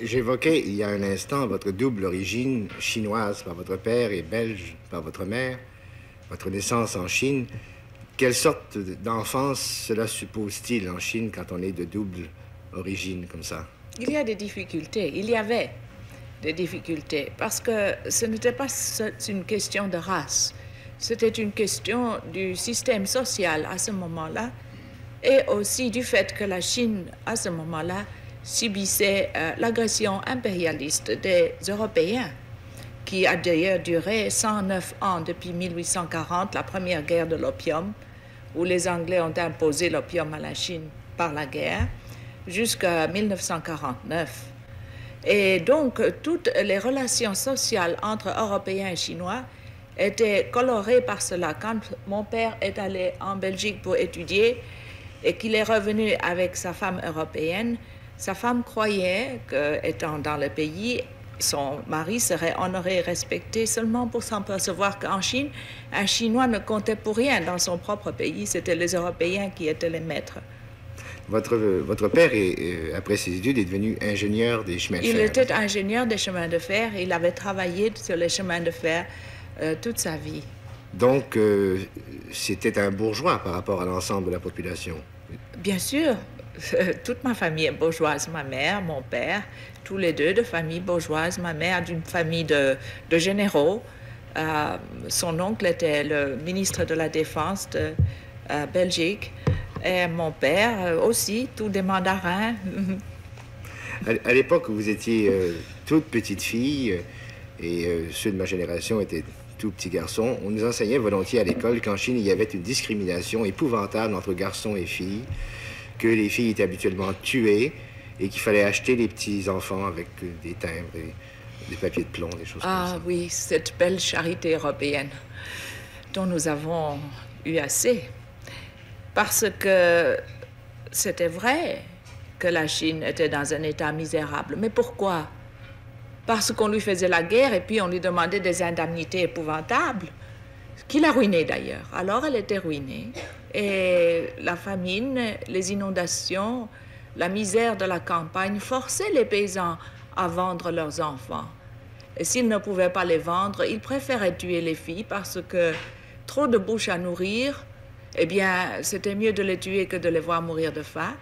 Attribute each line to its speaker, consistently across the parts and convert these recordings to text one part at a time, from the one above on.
Speaker 1: J'évoquais il y a un instant votre double origine chinoise par votre père et belge par votre mère, votre naissance en Chine. Quelle sorte d'enfance cela suppose-t-il en Chine quand on est de double origine comme ça?
Speaker 2: Il y a des difficultés, il y avait des difficultés, parce que ce n'était pas une question de race, c'était une question du système social à ce moment-là, et aussi du fait que la Chine, à ce moment-là, subissait l'agression impérialiste des Européens, qui a d'ailleurs duré 109 ans depuis 1840, la première guerre de l'opium, où les Anglais ont imposé l'opium à la Chine par la guerre, jusqu'à 1949. Et donc, toutes les relations sociales entre Européens et Chinois étaient colorées par cela. Quand mon père est allé en Belgique pour étudier et qu'il est revenu avec sa femme européenne, sa femme croyait qu'étant dans le pays, son mari serait honoré et respecté seulement pour s'apercevoir qu'en Chine, un Chinois ne comptait pour rien dans son propre pays, c'était les Européens qui étaient les maîtres.
Speaker 1: Votre père, après ses études, est devenu ingénieur des chemins de fer.
Speaker 2: Il était ingénieur des chemins de fer, il avait travaillé sur les chemins de fer toute sa vie.
Speaker 1: Donc, c'était un bourgeois par rapport à l'ensemble de la population.
Speaker 2: Bien sûr, toute ma famille est bourgeoise, ma mère, mon père, tous les deux de famille bourgeoise. Ma mère d'une famille de généraux. Son oncle était le ministre de la Défense de Belgique. Et mon père aussi, tous des mandarins.
Speaker 1: À l'époque où vous étiez toute petite fille, et ceux de ma génération étaient tout petits garçons, on nous enseignait volontiers à l'école qu'en Chine, il y avait une discrimination épouvantable entre garçons et filles, que les filles étaient habituellement tuées et qu'il fallait acheter les petits enfants avec des timbres et des papiers de plomb, des choses comme ça.
Speaker 2: Ah oui, cette belle charité européenne dont nous avons eu assez. Parce que c'était vrai que la Chine était dans un état misérable. Mais pourquoi? Parce qu'on lui faisait la guerre et puis on lui demandait des indemnités épouvantables, qui l'a ruinée d'ailleurs. Alors elle était ruinée. Et la famine, les inondations, la misère de la campagne forçaient les paysans à vendre leurs enfants. Et s'ils ne pouvaient pas les vendre, ils préféraient tuer les filles parce que trop de bouches à nourrir, eh bien, c'était mieux de les tuer que de les voir mourir de faim.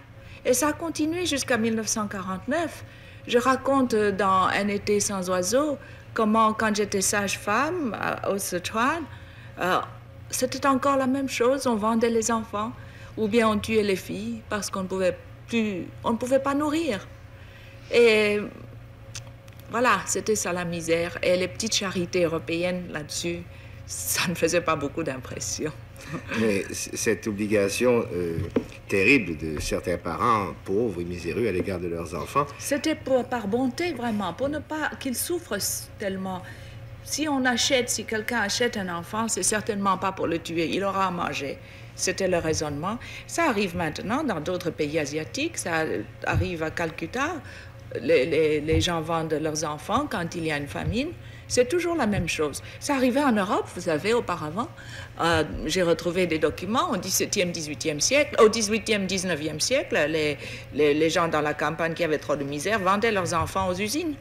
Speaker 2: Et ça a continué jusqu'à 1949. Je raconte dans Un été sans oiseaux comment, quand j'étais sage-femme au Sichuan, c'était encore la même chose. On vendait les enfants ou bien on tuait les filles parce qu'on ne pouvait pas nourrir. Et voilà, c'était ça la misère. Et les petites charités européennes là-dessus, ça ne faisait pas beaucoup d'impression.
Speaker 1: Mais cette obligation terrible de certains parents pauvres et miséreux à l'égard de leurs enfants...
Speaker 2: C'était par bonté, vraiment, pour ne pas qu'ils souffrent tellement. Si quelqu'un achète un enfant, c'est certainement pas pour le tuer, il aura à manger. C'était le raisonnement. Ça arrive maintenant dans d'autres pays asiatiques, ça arrive à Calcutta. Les gens vendent leurs enfants quand il y a une famine. C'est toujours la même chose. Ça arrivait en Europe, vous savez, auparavant. J'ai retrouvé des documents au XVIIe, XVIIIe siècle, au XVIIIe, XIXe siècle. Les gens dans la campagne qui avaient trop de misère vendaient leurs enfants aux usines.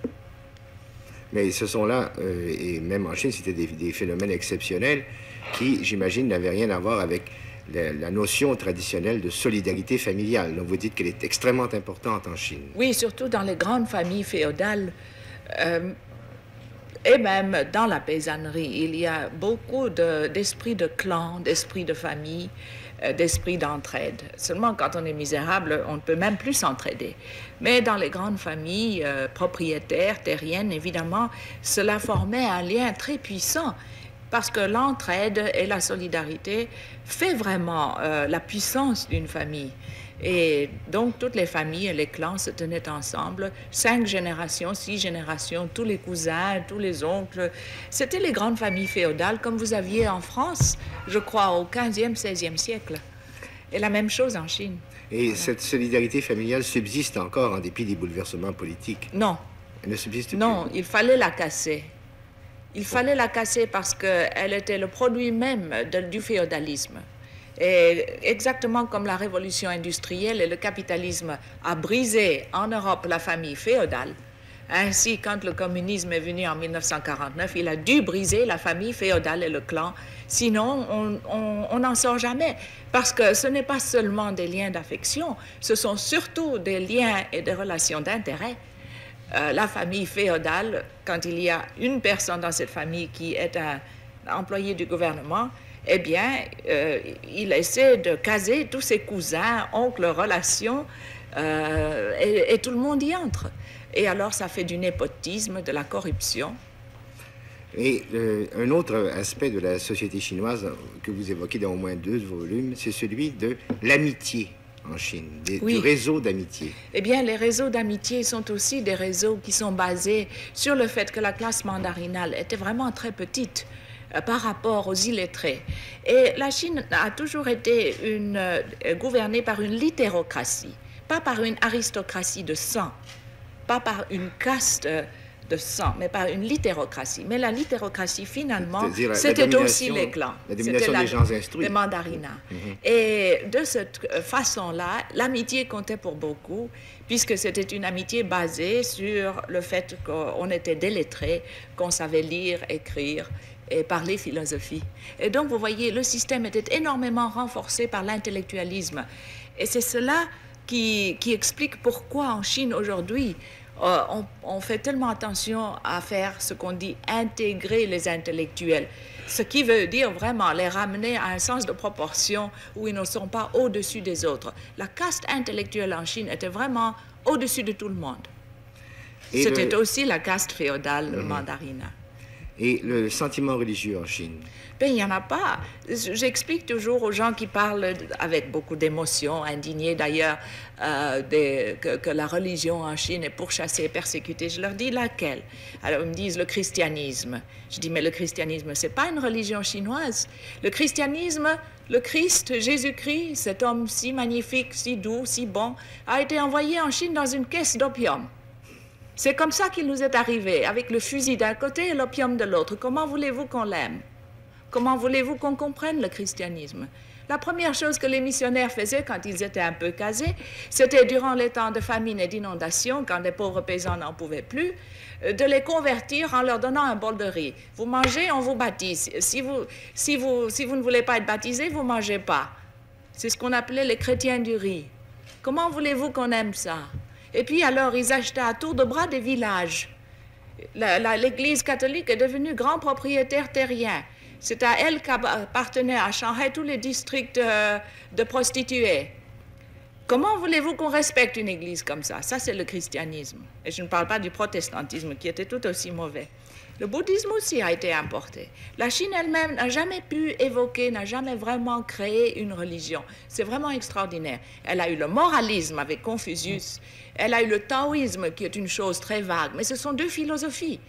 Speaker 1: Mais ce sont là, et même en Chine, c'était des phénomènes exceptionnels qui, j'imagine, n'avaient rien à voir avec la notion traditionnelle de solidarité familiale. Donc vous dites qu'elle est extrêmement importante en Chine.
Speaker 2: Oui, surtout dans les grandes familles féodales. Et même dans la paysannerie, il y a beaucoup d'esprit de clan, d'esprit de famille, d'esprit d'entraide. Seulement, quand on est misérable, on ne peut même plus s'entraider. Mais dans les grandes familles propriétaires, terriennes, évidemment, cela formait un lien très puissant parce que l'entraide et la solidarité fait vraiment la puissance d'une famille. Et donc, toutes les familles et les clans se tenaient ensemble, 5 générations, 6 générations, tous les cousins, tous les oncles. C'était les grandes familles féodales, comme vous aviez en France, je crois, au 15e, 16e siècle. Et la même chose en Chine.
Speaker 1: Et voilà. Cette solidarité familiale subsiste encore en dépit des bouleversements politiques?
Speaker 2: Non.
Speaker 1: Elle ne subsiste plus?
Speaker 2: Non, il fallait la casser. Il fallait la casser parce qu'elle était le produit même du féodalisme. Et exactement comme la révolution industrielle et le capitalisme a brisé en Europe la famille féodale, Ainsi, quand le communisme est venu en 1949, il a dû briser la famille féodale et le clan. Sinon, on n'en sort jamais. Parce que ce n'est pas seulement des liens d'affection, ce sont surtout des liens et des relations d'intérêt. La famille féodale, quand il y a une personne dans cette famille qui est un employé du gouvernement, eh bien, il essaie de caser tous ses cousins, oncles, relations, et tout le monde y entre. Et alors, ça fait du népotisme, de la corruption.
Speaker 1: Et un autre aspect de la société chinoise que vous évoquez dans au moins 2 volumes, c'est celui de l'amitié en Chine, du réseau d'amitié.
Speaker 2: Eh bien, les réseaux d'amitié sont aussi des réseaux qui sont basés sur le fait que la classe mandarinale était vraiment très petite par rapport aux illettrés. Et la Chine a toujours été gouvernée par une littérocratie, pas par une aristocratie de sang, pas par une caste de sang, mais par une littérocratie. Mais la littérocratie, finalement, c'était aussi les clans.
Speaker 1: La domination des gens instruits.
Speaker 2: Les mandarinats. Et de cette façon-là, l'amitié comptait pour beaucoup, puisque c'était une amitié basée sur le fait qu'on était délettrés, qu'on savait lire, écrire et parler philosophie. Et donc, vous voyez, le système était énormément renforcé par l'intellectualisme. Et c'est cela qui explique pourquoi en Chine aujourd'hui, on fait tellement attention à faire ce qu'on dit intégrer les intellectuels, ce qui veut dire vraiment les ramener à un sens de proportion où ils ne sont pas au-dessus des autres. La caste intellectuelle en Chine était vraiment au-dessus de tout le monde. C'était aussi la caste féodale mandarine.
Speaker 1: Et le sentiment religieux en Chine?
Speaker 2: Ben, il n'y en a pas. J'explique toujours aux gens qui parlent avec beaucoup d'émotion, indignés d'ailleurs, que la religion en Chine est pourchassée, persécutée. Je leur dis laquelle? Alors ils me disent le christianisme. Je dis mais le christianisme, c'est pas une religion chinoise. Le christianisme, le Christ, Jésus-Christ, cet homme si magnifique, si doux, si bon, a été envoyé en Chine dans une caisse d'opium. C'est comme ça qu'il nous est arrivé, avec le fusil d'un côté et l'opium de l'autre. Comment voulez-vous qu'on l'aime? Comment voulez-vous qu'on comprenne le christianisme? La première chose que les missionnaires faisaient quand ils étaient un peu casés, c'était durant les temps de famine et d'inondation, quand les pauvres paysans n'en pouvaient plus, de les convertir en leur donnant un bol de riz. Vous mangez, on vous baptise. Si vous ne voulez pas être baptisé, vous ne mangez pas. C'est ce qu'on appelait les chrétiens du riz. Comment voulez-vous qu'on aime ça? Et puis alors, ils achetaient à tour de bras des villages. L'Église catholique est devenue grand propriétaire terrien. C'est à elle qu'appartenaient à Shanghai tous les districts de prostituées. Comment voulez-vous qu'on respecte une église comme ça? Ça, c'est le christianisme. Et je ne parle pas du protestantisme, qui était tout aussi mauvais. Le bouddhisme aussi a été importé. La Chine elle-même n'a jamais pu évoquer, n'a jamais vraiment créé une religion. C'est vraiment extraordinaire. Elle a eu le moralisme avec Confucius. Elle a eu le taoïsme, qui est une chose très vague. Mais ce sont 2 philosophies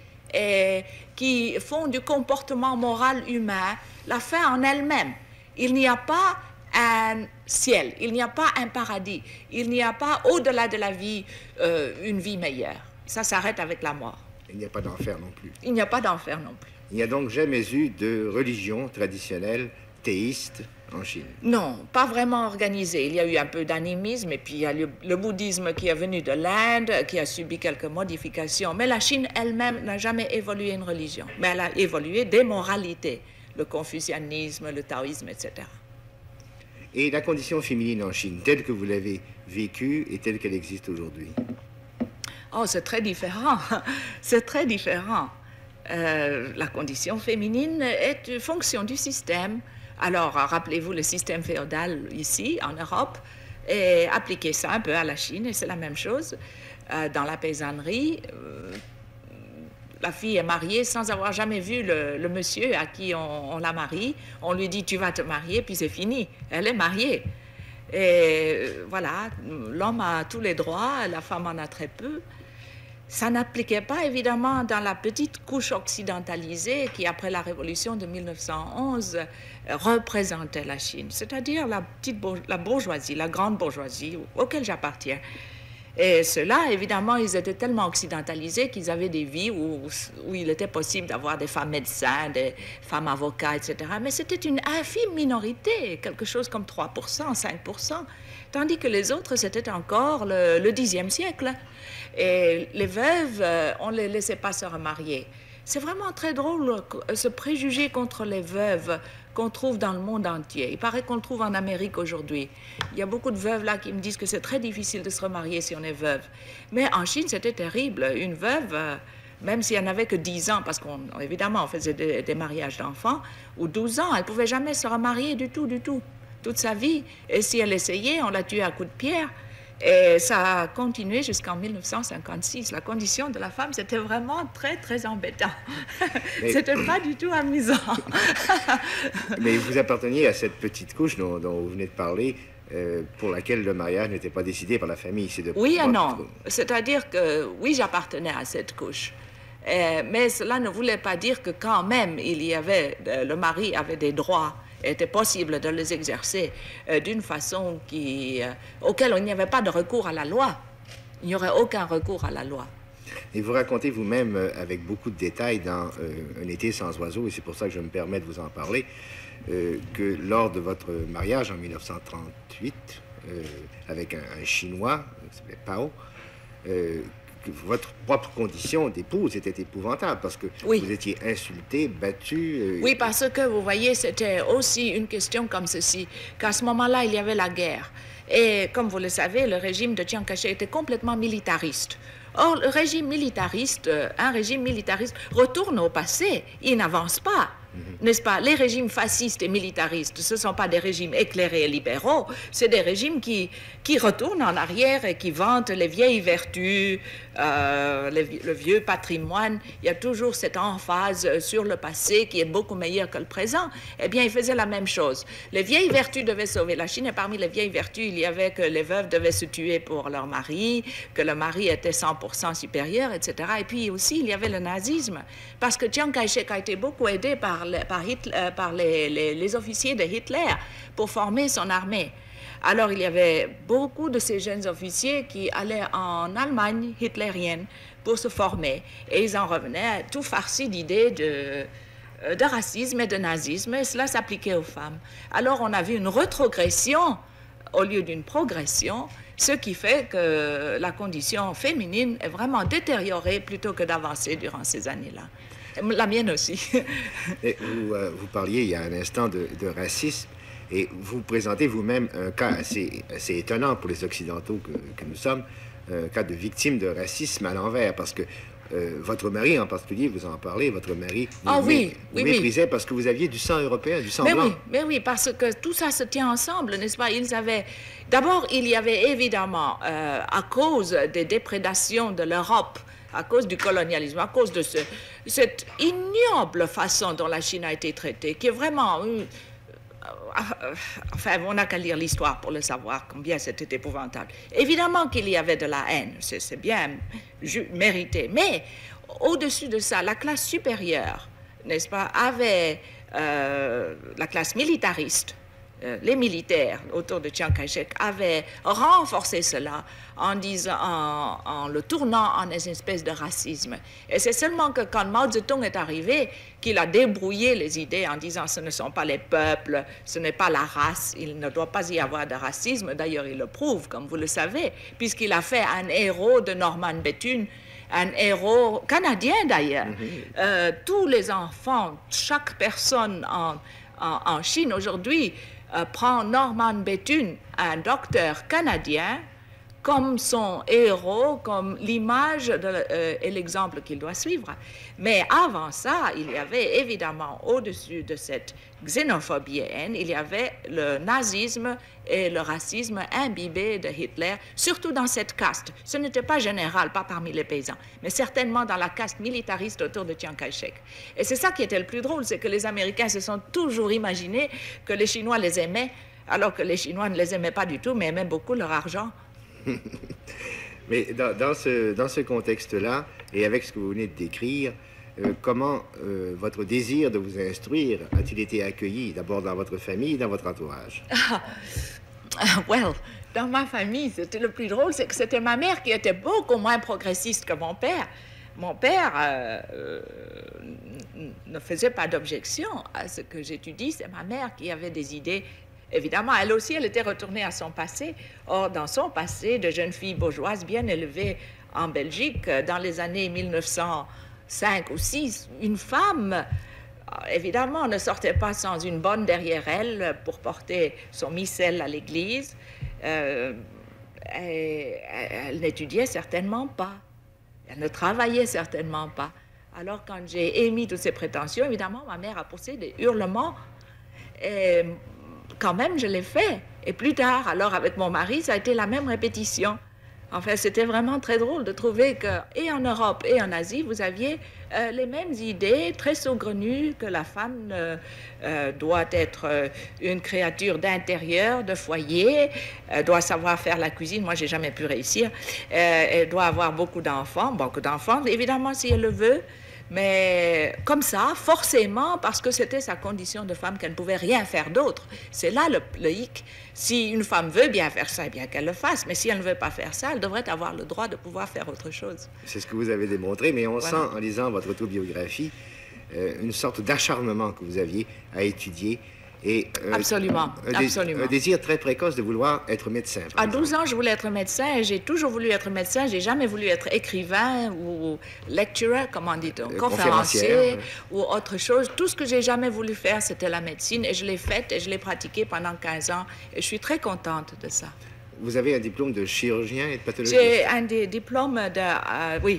Speaker 2: qui font du comportement moral humain la fin en elle-même. Il n'y a pas un ciel, il n'y a pas un paradis, il n'y a pas au-delà de la vie une vie meilleure. Ça s'arrête avec la mort.
Speaker 1: Il n'y a pas d'enfer non plus.
Speaker 2: Il n'y a pas d'enfer non plus.
Speaker 1: Il n'y a donc jamais eu de religion traditionnelle théiste en Chine?
Speaker 2: Non, pas vraiment organisée. Il y a eu un peu d'animisme et puis il y a le bouddhisme qui est venu de l'Inde, qui a subi quelques modifications. Mais la Chine elle-même n'a jamais évolué une religion. Mais elle a évolué des moralités, le confucianisme, le taoïsme, etc.
Speaker 1: Et la condition féminine en Chine, telle que vous l'avez vécue et telle qu'elle existe aujourd'hui?
Speaker 2: Oh, c'est très différent. C'est très différent. La condition féminine est une fonction du système. Alors, rappelez-vous le système féodal ici, en Europe, et appliquez ça un peu à la Chine, et c'est la même chose. Dans la paysannerie, la fille est mariée sans avoir jamais vu le monsieur à qui on la marie. On lui dit « tu vas te marier », puis c'est fini. Elle est mariée. Et voilà, l'homme a tous les droits, la femme en a très peu. Ça n'appliquait pas, évidemment, dans la petite couche occidentalisée qui, après la révolution de 1911, représentait la Chine, c'est-à-dire la bourgeoisie, la grande bourgeoisie auquel j'appartiens. Et ceux-là, évidemment, ils étaient tellement occidentalisés qu'ils avaient des vies où il était possible d'avoir des femmes médecins, des femmes avocats, etc. Mais c'était une infime minorité, quelque chose comme 3%, 5%, tandis que les autres, c'était encore le Xe siècle. Et les veuves, on ne les laissait pas se remarier. C'est vraiment très drôle, ce préjugé contre les veuves qu'on trouve dans le monde entier. Il paraît qu'on le trouve en Amérique aujourd'hui. Il y a beaucoup de veuves là qui me disent que c'est très difficile de se remarier si on est veuve. Mais en Chine, c'était terrible. Une veuve, même si elle n'avait que 10 ans, parce qu'évidemment, on faisait des mariages d'enfants, ou 12 ans, elle ne pouvait jamais se remarier du tout, toute sa vie. Et si elle essayait, on la tuait à coups de pierre. Et ça a continué jusqu'en 1956. La condition de la femme, c'était vraiment très, très embêtant. C'était pas du tout amusant.
Speaker 1: Mais vous apparteniez à cette petite couche dont vous venez de parler, pour laquelle le mariage n'était pas décidé par la famille.
Speaker 2: Oui et non. C'est-à-dire que, oui, j'appartenais à cette couche. Mais cela ne voulait pas dire que quand même, le mari avait des droits. Était possible de les exercer d'une façon auquel il n'y avait pas de recours à la loi. Il n'y aurait aucun recours à la loi.
Speaker 1: Et vous racontez vous-même, avec beaucoup de détails, dans Un été sans oiseaux, et c'est pour ça que je me permets de vous en parler, que lors de votre mariage en 1938, avec un Chinois, qui s'appelait Pao, que votre propre condition d'épouse était épouvantable parce que vous étiez insulté, battu.
Speaker 2: Oui, parce que, vous voyez, c'était aussi une question comme ceci, qu'à ce moment-là, il y avait la guerre. Et comme vous le savez, le régime de Chiang Kai-shek était complètement militariste. Or, un régime militariste retourne au passé, il n'avance pas. N'est-ce pas? Les régimes fascistes et militaristes, ce ne sont pas des régimes éclairés et libéraux, c'est des régimes qui retournent en arrière et qui vantent les vieilles vertus, le vieux patrimoine. Il y a toujours cette emphase sur le passé qui est beaucoup meilleur que le présent. Eh bien, ils faisaient la même chose. Les vieilles vertus devaient sauver la Chine, et parmi les vieilles vertus, il y avait que les veuves devaient se tuer pour leur mari, que le mari était 100% supérieur, etc. Et puis aussi, il y avait le nazisme, parce que Chiang Kai-shek a été beaucoup aidé par les officiers de Hitler pour former son armée. Alors, il y avait beaucoup de ces jeunes officiers qui allaient en Allemagne hitlérienne pour se former. Et ils en revenaient tout farcis d'idées de racisme et de nazisme, et cela s'appliquait aux femmes. Alors, on a vu une rétrogression au lieu d'une progression, ce qui fait que la condition féminine est vraiment détériorée plutôt que d'avancer durant ces années-là. La mienne aussi.
Speaker 1: Et vous parliez il y a un instant de racisme, et vous présentez vous-même un cas assez étonnant pour les Occidentaux que nous sommes, un cas de victime de racisme à l'envers, parce que votre mari en particulier, vous en parlez, votre mari vous méprisait parce que vous aviez du sang européen, du sang blanc.
Speaker 2: Mais oui, parce que tout ça se tient ensemble, n'est-ce pas? D'abord, il y avait évidemment, à cause des déprédations de l'Europe, à cause du colonialisme, à cause de cette ignoble façon dont la Chine a été traitée, qui est vraiment... enfin, on n'a qu'à lire l'histoire pour le savoir, combien c'était épouvantable. Évidemment qu'il y avait de la haine, c'est bien mérité, mais au-dessus de ça, la classe supérieure, n'est-ce pas, avait la classe militariste, les militaires autour de Chiang Kai-shek avaient renforcé cela en le tournant en une espèce de racisme. Et c'est seulement que quand Mao Zedong est arrivé qu'il a débrouillé les idées en disant ce ne sont pas les peuples, ce n'est pas la race, il ne doit pas y avoir de racisme. D'ailleurs, il le prouve, comme vous le savez, puisqu'il a fait un héros de Norman Bethune, un héros canadien d'ailleurs. Tous les enfants, chaque personne en Chine aujourd'hui prend Norman Bethune, un docteur canadien, comme son héros, comme l'image et l'exemple qu'il doit suivre. Mais avant ça, il y avait évidemment, au-dessus de cette xénophobie et haine, il y avait le nazisme et le racisme imbibé de Hitler, surtout dans cette caste. Ce n'était pas général, pas parmi les paysans, mais certainement dans la caste militariste autour de Chiang Kai-shek. Et c'est ça qui était le plus drôle, c'est que les Américains se sont toujours imaginés que les Chinois les aimaient, alors que les Chinois ne les aimaient pas du tout, mais aimaient beaucoup leur argent.
Speaker 1: Mais dans ce contexte-là, et avec ce que vous venez de décrire, comment votre désir de vous instruire a-t-il été accueilli, d'abord dans votre famille, dans votre entourage?
Speaker 2: Dans ma famille, c'était le plus drôle, c'est que c'était ma mère qui était beaucoup moins progressiste que mon père. Mon père ne faisait pas d'objection à ce que j'étudie, c'est ma mère qui avait des idées. Évidemment, elle aussi, elle était retournée à son passé. Or, dans son passé de jeune fille bourgeoise bien élevée en Belgique, dans les années 1905 ou 6, une femme, évidemment, ne sortait pas sans une bonne derrière elle pour porter son missel à l'église. Elle n'étudiait certainement pas. Elle ne travaillait certainement pas. Alors, quand j'ai émis toutes ces prétentions, évidemment, ma mère a poussé des hurlements. Et quand même, je l'ai fait. Et plus tard, alors, avec mon mari, ça a été la même répétition. Enfin, c'était vraiment très drôle de trouver que, et en Europe et en Asie, vous aviez les mêmes idées très saugrenues, que la femme doit être une créature d'intérieur, de foyer, doit savoir faire la cuisine. Moi, j'ai jamais pu réussir. Elle doit avoir beaucoup d'enfants, évidemment, si elle le veut. Mais comme ça, forcément, parce que c'était sa condition de femme, qu'elle ne pouvait rien faire d'autre. C'est là le hic. Si une femme veut bien faire ça, eh bien qu'elle le fasse. Mais si elle ne veut pas faire ça, elle devrait avoir le droit de pouvoir faire autre chose.
Speaker 1: C'est ce que vous avez démontré, mais on sent, en lisant votre autobiographie, une sorte d'acharnement que vous aviez à étudier. Et,
Speaker 2: absolument.
Speaker 1: Un désir très précoce de vouloir être médecin.
Speaker 2: À 12 ans, je voulais être médecin et j'ai toujours voulu être médecin. J'ai jamais voulu être écrivain ou lecturer, comment dit-on, conférencier ou autre chose. Tout ce que j'ai jamais voulu faire, c'était la médecine et je l'ai faite et je l'ai pratiquée pendant 15 ans et je suis très contente de ça.
Speaker 1: Vous avez un diplôme de chirurgien et de pathologiste?
Speaker 2: J'ai un diplôme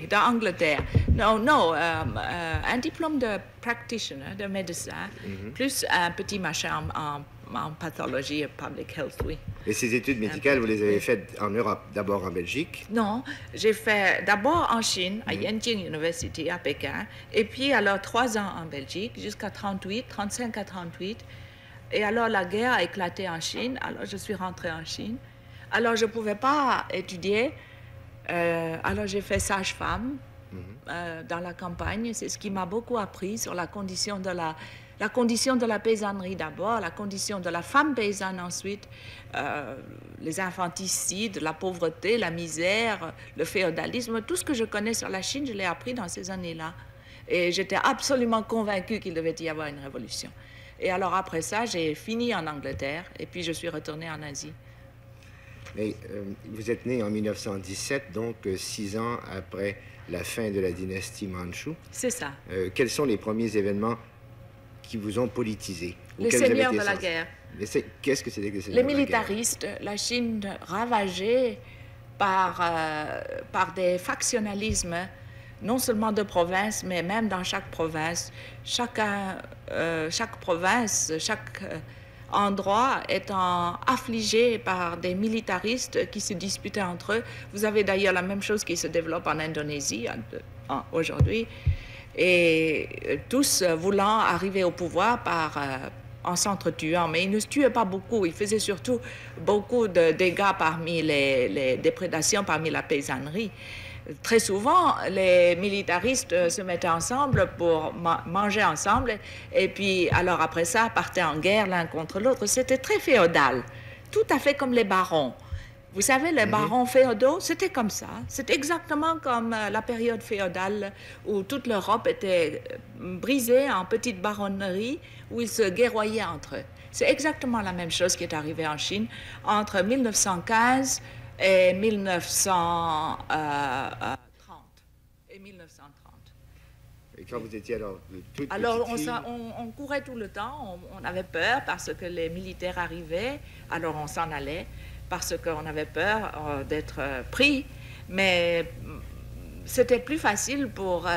Speaker 2: d'Angleterre. Un diplôme de practitioner, de médecin, plus un petit machin en pathologie et public health, oui.
Speaker 1: Et ces études médicales, vous les avez faites en Europe, d'abord en Belgique?
Speaker 2: Non, j'ai fait d'abord en Chine, à Yenching University, à Pékin, et puis alors 3 ans en Belgique, jusqu'à 35 à 38. Et alors la guerre a éclaté en Chine, alors je suis rentrée en Chine. Alors, je ne pouvais pas étudier. Alors, j'ai fait sage-femme dans la campagne. C'est ce qui m'a beaucoup appris sur la condition de la paysannerie d'abord, la condition de la femme paysanne ensuite, les infanticides, la pauvreté, la misère, le féodalisme. Tout ce que je connais sur la Chine, je l'ai appris dans ces années-là. Et j'étais absolument convaincue qu'il devait y avoir une révolution. Et alors, après ça, j'ai fini en Angleterre et puis je suis retournée en Asie.
Speaker 1: Mais vous êtes né en 1917, donc 6 ans après la fin de la dynastie Mandchoue.
Speaker 2: C'est ça.
Speaker 1: Quels sont les premiers événements qui vous ont politisé?
Speaker 2: Les seigneurs de la guerre.
Speaker 1: Qu'est-ce que c'était que les
Speaker 2: Les
Speaker 1: seigneurs de la guerre?
Speaker 2: militaristes, la Chine ravagée par des factionnalismes, non seulement de province, mais même dans chaque province. Chaque province, chaque endroit étant affligé par des militaristes qui se disputaient entre eux. Vous avez d'ailleurs la même chose qui se développe en Indonésie aujourd'hui. Et tous voulant arriver au pouvoir en s'entretuant. Mais ils ne se tuaient pas beaucoup. Ils faisaient surtout beaucoup de dégâts parmi les déprédations, parmi la paysannerie. Très souvent, les militaristes se mettaient ensemble pour manger ensemble et puis, alors après ça, partaient en guerre l'un contre l'autre. C'était très féodal, tout à fait comme les barons. Vous savez, les barons féodaux, c'était comme ça. C'était exactement comme la période féodale où toute l'Europe était brisée en petites baronneries où ils se guerroyaient entre eux. C'est exactement la même chose qui est arrivée en Chine entre 1915 et 1930.
Speaker 1: Et quand vous étiez alors toute
Speaker 2: alors
Speaker 1: petite fille...
Speaker 2: on courait tout le temps, on avait peur parce que les militaires arrivaient, alors on s'en allait parce qu'on avait peur d'être pris, mais c'était plus facile pour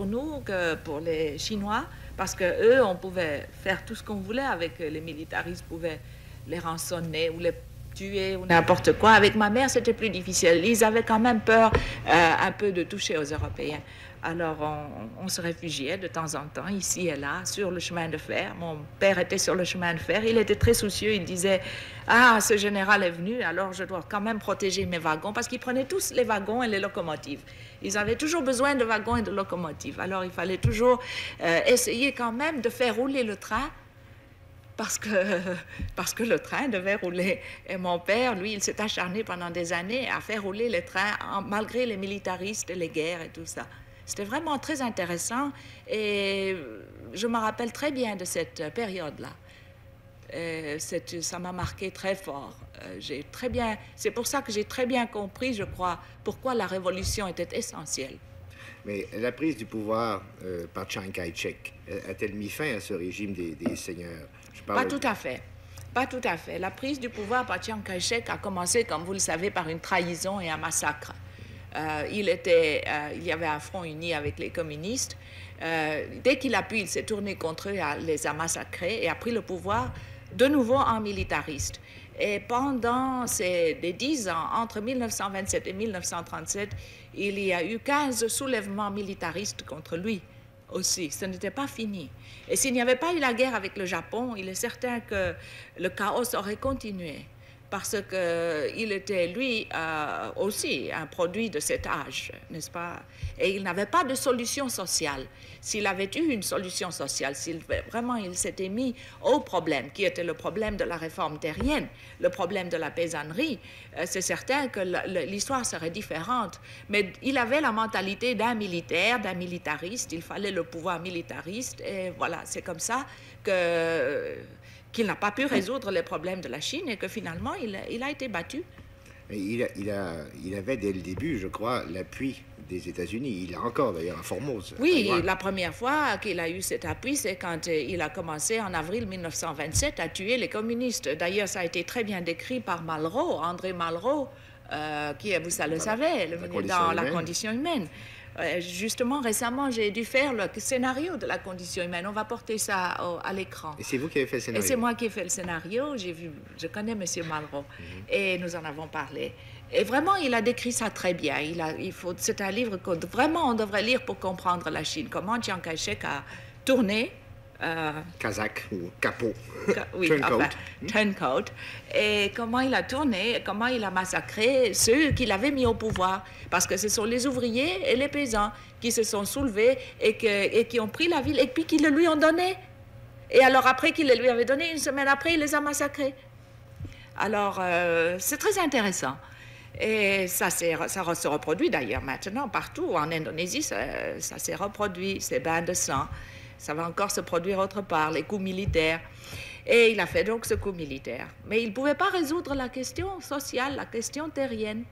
Speaker 2: nous que pour les Chinois parce qu'eux, on pouvait faire tout ce qu'on voulait avec les militaristes, pouvaient les rançonner ou les tuer ou n'importe quoi. Avec ma mère, c'était plus difficile. Ils avaient quand même peur un peu de toucher aux Européens. Alors, on se réfugiait de temps en temps, ici et là, sur le chemin de fer. Mon père était sur le chemin de fer. Il était très soucieux. Il disait, « Ah, ce général est venu, alors je dois quand même protéger mes wagons. » Parce qu'ils prenaient tous les wagons et les locomotives. Ils avaient toujours besoin de wagons et de locomotives. Alors, il fallait toujours essayer quand même de faire rouler le train parce que le train devait rouler. Et mon père, lui, il s'est acharné pendant des années à faire rouler les trains malgré les militaristes et les guerres et tout ça. C'était vraiment très intéressant et je me rappelle très bien de cette période-là. Ça m'a marqué très fort. C'est pour ça que j'ai très bien compris, je crois, pourquoi la révolution était essentielle.
Speaker 1: Mais la prise du pouvoir par Chiang Kai-shek a-t-elle mis fin à ce régime des seigneurs?
Speaker 2: Pas tout à fait. Pas tout à fait. La prise du pouvoir par Chiang Kai-shek a commencé, comme vous le savez, par une trahison et un massacre. Il y avait un front uni avec les communistes. Dès qu'il a pu, il s'est tourné contre eux, les a massacrés et a pris le pouvoir de nouveau en militariste. Et pendant les 10 ans, entre 1927 et 1937, il y a eu 15 soulèvements militaristes contre lui aussi. Ce n'était pas fini. Et s'il n'y avait pas eu la guerre avec le Japon, il est certain que le chaos aurait continué. Parce qu'il était, lui, aussi un produit de cet âge, n'est-ce pas? Et il n'avait pas de solution sociale. S'il avait eu une solution sociale, vraiment il s'était mis au problème, qui était le problème de la réforme terrienne, le problème de la paysannerie, c'est certain que l'histoire serait différente. Mais il avait la mentalité d'un militaire, d'un militariste, il fallait le pouvoir militariste, et voilà, c'est comme ça qu'il n'a pas pu résoudre les problèmes de la Chine et que finalement, il a été battu.
Speaker 1: Il avait dès le début, je crois, l'appui des États-Unis. Il a encore d'ailleurs à Formose.
Speaker 2: Oui, la première fois qu'il a eu cet appui, c'est quand il a commencé en avril 1927 à tuer les communistes. D'ailleurs, ça a été très bien décrit par Malraux, André Malraux, qui, vous le savez, dans La condition humaine. Justement, récemment, j'ai dû faire le scénario de La condition humaine. On va porter ça à l'écran.
Speaker 1: Et c'est vous qui avez fait le scénario?
Speaker 2: Et c'est moi qui ai fait le scénario. Je connais M. Malraux. Et nous en avons parlé. Et vraiment, il a décrit ça très bien. C'est un livre que vraiment on devrait lire pour comprendre la Chine. Comment Chiang Kai-shek a tourné.
Speaker 1: Kazakh ou capot.
Speaker 2: Oui, turncoat. Et comment il a tourné, comment il a massacré ceux qu'il avait mis au pouvoir. Parce que ce sont les ouvriers et les paysans qui se sont soulevés et qui ont pris la ville et puis qui le lui ont donné. Et alors après qu'il le lui avait donné, une semaine après, il les a massacrés. Alors, c'est très intéressant. Et ça se reproduit d'ailleurs maintenant partout. En Indonésie, ça s'est reproduit, ces bains de sang. Ça va encore se produire autre part, les coups militaires. Et il a fait donc ce coup militaire. Mais il ne pouvait pas résoudre la question sociale, la question terrienne.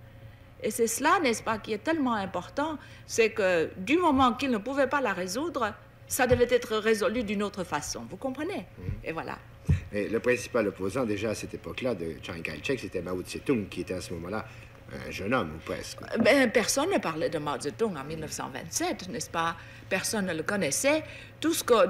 Speaker 2: Et c'est cela, n'est-ce pas, qui est tellement important, c'est que du moment qu'il ne pouvait pas la résoudre, ça devait être résolu d'une autre façon. Vous comprenez? Et voilà.
Speaker 1: Mais le principal opposant déjà à cette époque-là de Chiang Kai-shek, c'était Mao Tse-tung, qui était à ce moment-là un jeune homme, ou presque.
Speaker 2: Personne ne parlait de Mao Tse-tung en 1927, n'est-ce pas? Personne ne le connaissait.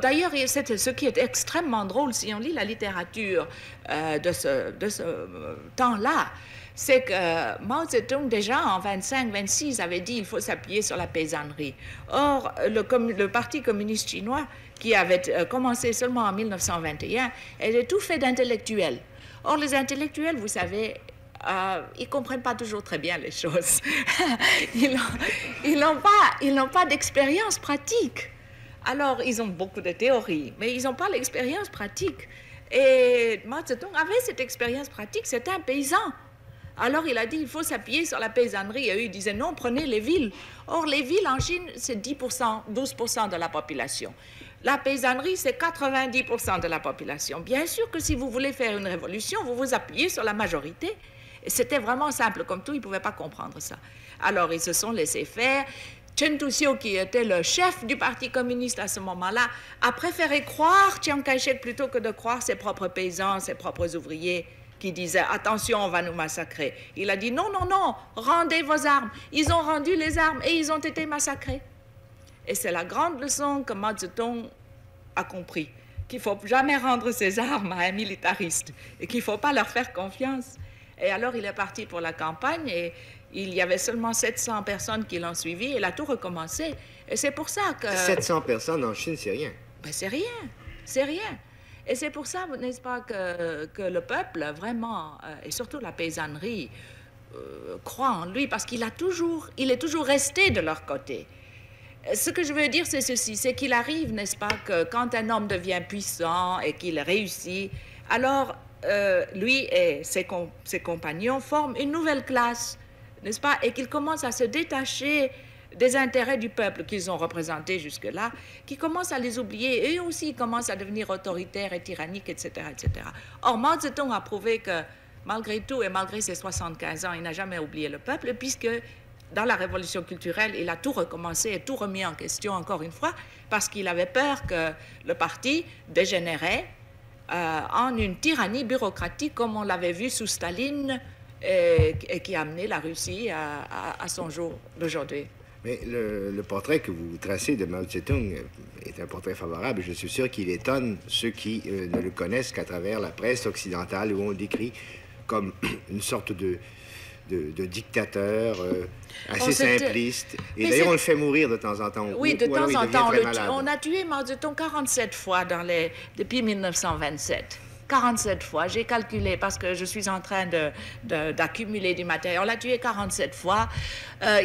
Speaker 2: D'ailleurs, ce qui est extrêmement drôle, si on lit la littérature de ce temps-là, c'est que Mao Tse-tung, déjà en 25-26, avait dit qu'il faut s'appuyer sur la paysannerie. Or, le Parti communiste chinois, qui avait commencé seulement en 1921, était tout fait d'intellectuels. Or, les intellectuels, vous savez, ils ne comprennent pas toujours très bien les choses. Ils n'ont pas d'expérience pratique. Alors, ils ont beaucoup de théories, mais ils n'ont pas l'expérience pratique. Et Mao Tse-tung avait cette expérience pratique, c'était un paysan. Alors, il a dit, il faut s'appuyer sur la paysannerie. Et eux, ils disaient, non, prenez les villes. Or, les villes en Chine, c'est 10%, 12% de la population. La paysannerie, c'est 90% de la population. Bien sûr que si vous voulez faire une révolution, vous vous appuyez sur la majorité. C'était vraiment simple comme tout, ils ne pouvaient pas comprendre ça. Alors, ils se sont laissés faire. Chen Tu-sio, qui était le chef du Parti communiste à ce moment-là, a préféré croire Chiang Kai-shek plutôt que de croire ses propres paysans, ses propres ouvriers qui disaient « Attention, on va nous massacrer ». Il a dit « Non, non, non, rendez vos armes ». Ils ont rendu les armes et ils ont été massacrés. Et c'est la grande leçon que Mao Tse-tung a compris, qu'il ne faut jamais rendre ses armes à un militariste et qu'il ne faut pas leur faire confiance. Et alors, il est parti pour la campagne et il y avait seulement 700 personnes qui l'ont suivi et il a tout recommencé. Et c'est pour ça que...
Speaker 1: 700 personnes en Chine, c'est rien.
Speaker 2: Ben, c'est rien, c'est rien. Et c'est pour ça, n'est-ce pas, que le peuple, vraiment, et surtout la paysannerie, croit en lui parce qu'il est toujours resté de leur côté. Ce que je veux dire, c'est ceci, c'est qu'il arrive, n'est-ce pas, que quand un homme devient puissant et qu'il réussit, alors... lui et ses compagnons forment une nouvelle classe, n'est-ce pas, et qu'ils commencent à se détacher des intérêts du peuple qu'ils ont représentés jusque-là, qui commencent à les oublier. Eux aussi, ils commencent à devenir autoritaires et tyranniques, etc., etc. Or, Mao Zedong a prouvé que, malgré tout et malgré ses 75 ans, il n'a jamais oublié le peuple, puisque dans la révolution culturelle, il a tout recommencé et tout remis en question encore une fois, parce qu'il avait peur que le parti dégénérait en une tyrannie bureaucratique comme on l'avait vu sous Staline et qui a amené la Russie à son jour d'aujourd'hui.
Speaker 1: Mais le portrait que vous tracez de Mao Tse-tung est un portrait favorable. Je suis sûr qu'il étonne ceux qui ne le connaissent qu'à travers la presse occidentale où on le décrit comme une sorte de dictateur assez simpliste. Et d'ailleurs, on le fait mourir de temps en temps.
Speaker 2: Oui, de temps en temps. On a tué Mao Zedong 47 fois depuis 1927. 47 fois, j'ai calculé parce que je suis en train d'accumuler du matériel. On l'a tué 47 fois.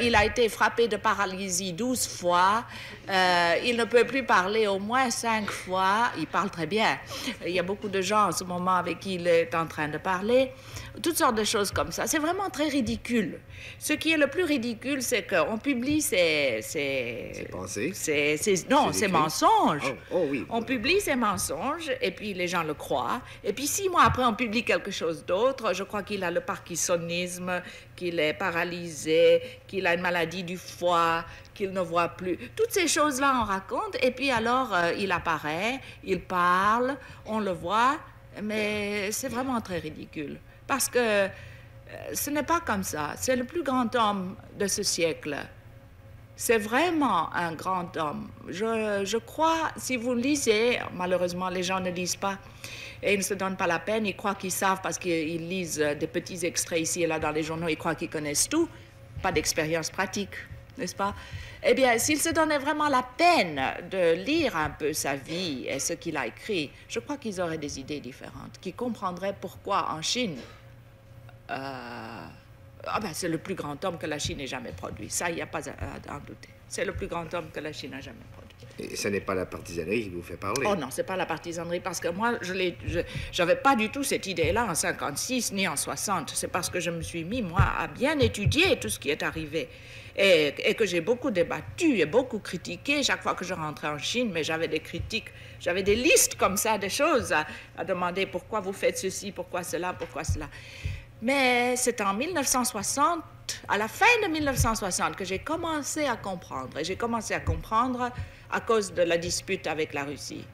Speaker 2: Il a été frappé de paralysie 12 fois. Il ne peut plus parler au moins 5 fois. Il parle très bien. Il y a beaucoup de gens en ce moment avec qui il est en train de parler. Toutes sortes de choses comme ça. C'est vraiment très ridicule. Ce qui est le plus ridicule, c'est qu'on publie ses
Speaker 1: pensées.
Speaker 2: Non, ses mensonges.
Speaker 1: Oh, oui.
Speaker 2: On publie ses mensonges et puis les gens le croient. Et puis 6 mois après, on publie quelque chose d'autre. Je crois qu'il a le parkinsonisme, qu'il est paralysé, qu'il a une maladie du foie, qu'il ne voit plus. Toutes ces choses-là, on raconte. Et puis alors, il apparaît, il parle, on le voit. Mais c'est vraiment très ridicule. Parce que ce n'est pas comme ça. C'est le plus grand homme de ce siècle. C'est vraiment un grand homme. Je crois, si vous lisez, malheureusement, les gens ne lisent pas et ils ne se donnent pas la peine. Ils croient qu'ils savent parce qu'ils lisent des petits extraits ici et là dans les journaux. Ils croient qu'ils connaissent tout. Pas d'expérience pratique, n'est-ce pas? Eh bien, s'ils se donnaient vraiment la peine de lire un peu sa vie et ce qu'il a écrit, je crois qu'ils auraient des idées différentes, qu'ils comprendraient pourquoi en Chine, c'est le plus grand homme que la Chine ait jamais produit. Ça, il n'y a pas à en douter. C'est le plus grand homme que la Chine a jamais produit.
Speaker 1: Et ce n'est pas la partisanerie qui vous fait parler.
Speaker 2: Oh non, c'est pas la partisanerie, parce que moi, j'avais pas du tout cette idée-là en 56 ni en 60. C'est parce que je me suis mis, moi, à bien étudier tout ce qui est arrivé. Et que j'ai beaucoup débattu et beaucoup critiqué chaque fois que je rentrais en Chine, mais j'avais des critiques, j'avais des listes comme ça, des choses à demander pourquoi vous faites ceci, pourquoi cela, pourquoi cela. Mais c'est en 1960, à la fin de 1960, que j'ai commencé à comprendre. Et j'ai commencé à comprendre à cause de la dispute avec la Russie.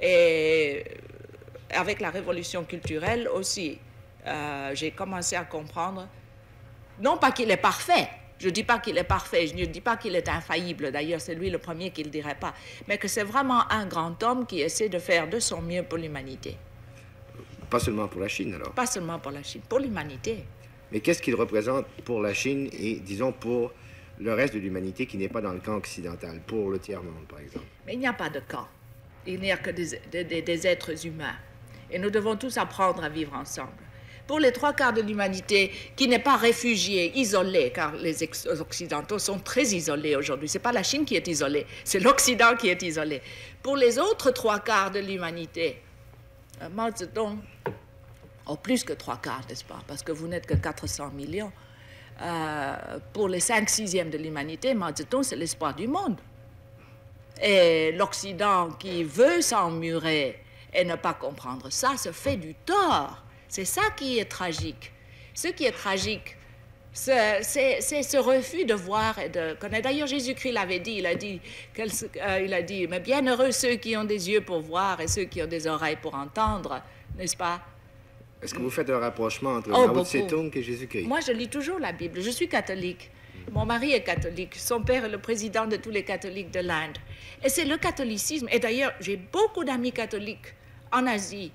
Speaker 2: Et avec la révolution culturelle aussi, j'ai commencé à comprendre, non pas qu'il est parfait, je ne dis pas qu'il est parfait, je ne dis pas qu'il est infaillible, d'ailleurs c'est lui le premier qui ne le dirait pas, mais que c'est vraiment un grand homme qui essaie de faire de son mieux pour l'humanité.
Speaker 1: Pas seulement pour la Chine, alors?
Speaker 2: Pas seulement pour la Chine, pour l'humanité.
Speaker 1: Mais qu'est-ce qu'il représente pour la Chine et, disons, pour le reste de l'humanité qui n'est pas dans le camp occidental, pour le tiers-monde, par exemple?
Speaker 2: Mais il n'y a pas de camp. Il n'y a que des êtres humains. Et nous devons tous apprendre à vivre ensemble. Pour les 3/4 de l'humanité qui n'est pas réfugiée, isolée, car les Occidentaux sont très isolés aujourd'hui. Ce n'est pas la Chine qui est isolée, c'est l'Occident qui est isolé. Pour les autres 3/4 de l'humanité, Mao Zedong, plus que 3/4, n'est-ce pas? Parce que vous n'êtes que 400 millions. Pour les 5/6 de l'humanité, Mao Zedong, c'est l'espoir du monde. Et l'Occident qui veut s'emmurer et ne pas comprendre ça, se fait du tort. C'est ça qui est tragique. Ce qui est tragique, c'est ce refus de voir et de connaître. D'ailleurs, Jésus-Christ l'avait dit, il a dit, mais bienheureux ceux qui ont des yeux pour voir et ceux qui ont des oreilles pour entendre, n'est-ce pas?
Speaker 1: Est-ce que vous faites un rapprochement entre Mao Tse-tung et Jésus-Christ?
Speaker 2: Moi, je lis toujours la Bible. Je suis catholique. Mon mari est catholique. Son père est le président de tous les catholiques de l'Inde. Et c'est le catholicisme. Et d'ailleurs, j'ai beaucoup d'amis catholiques en Asie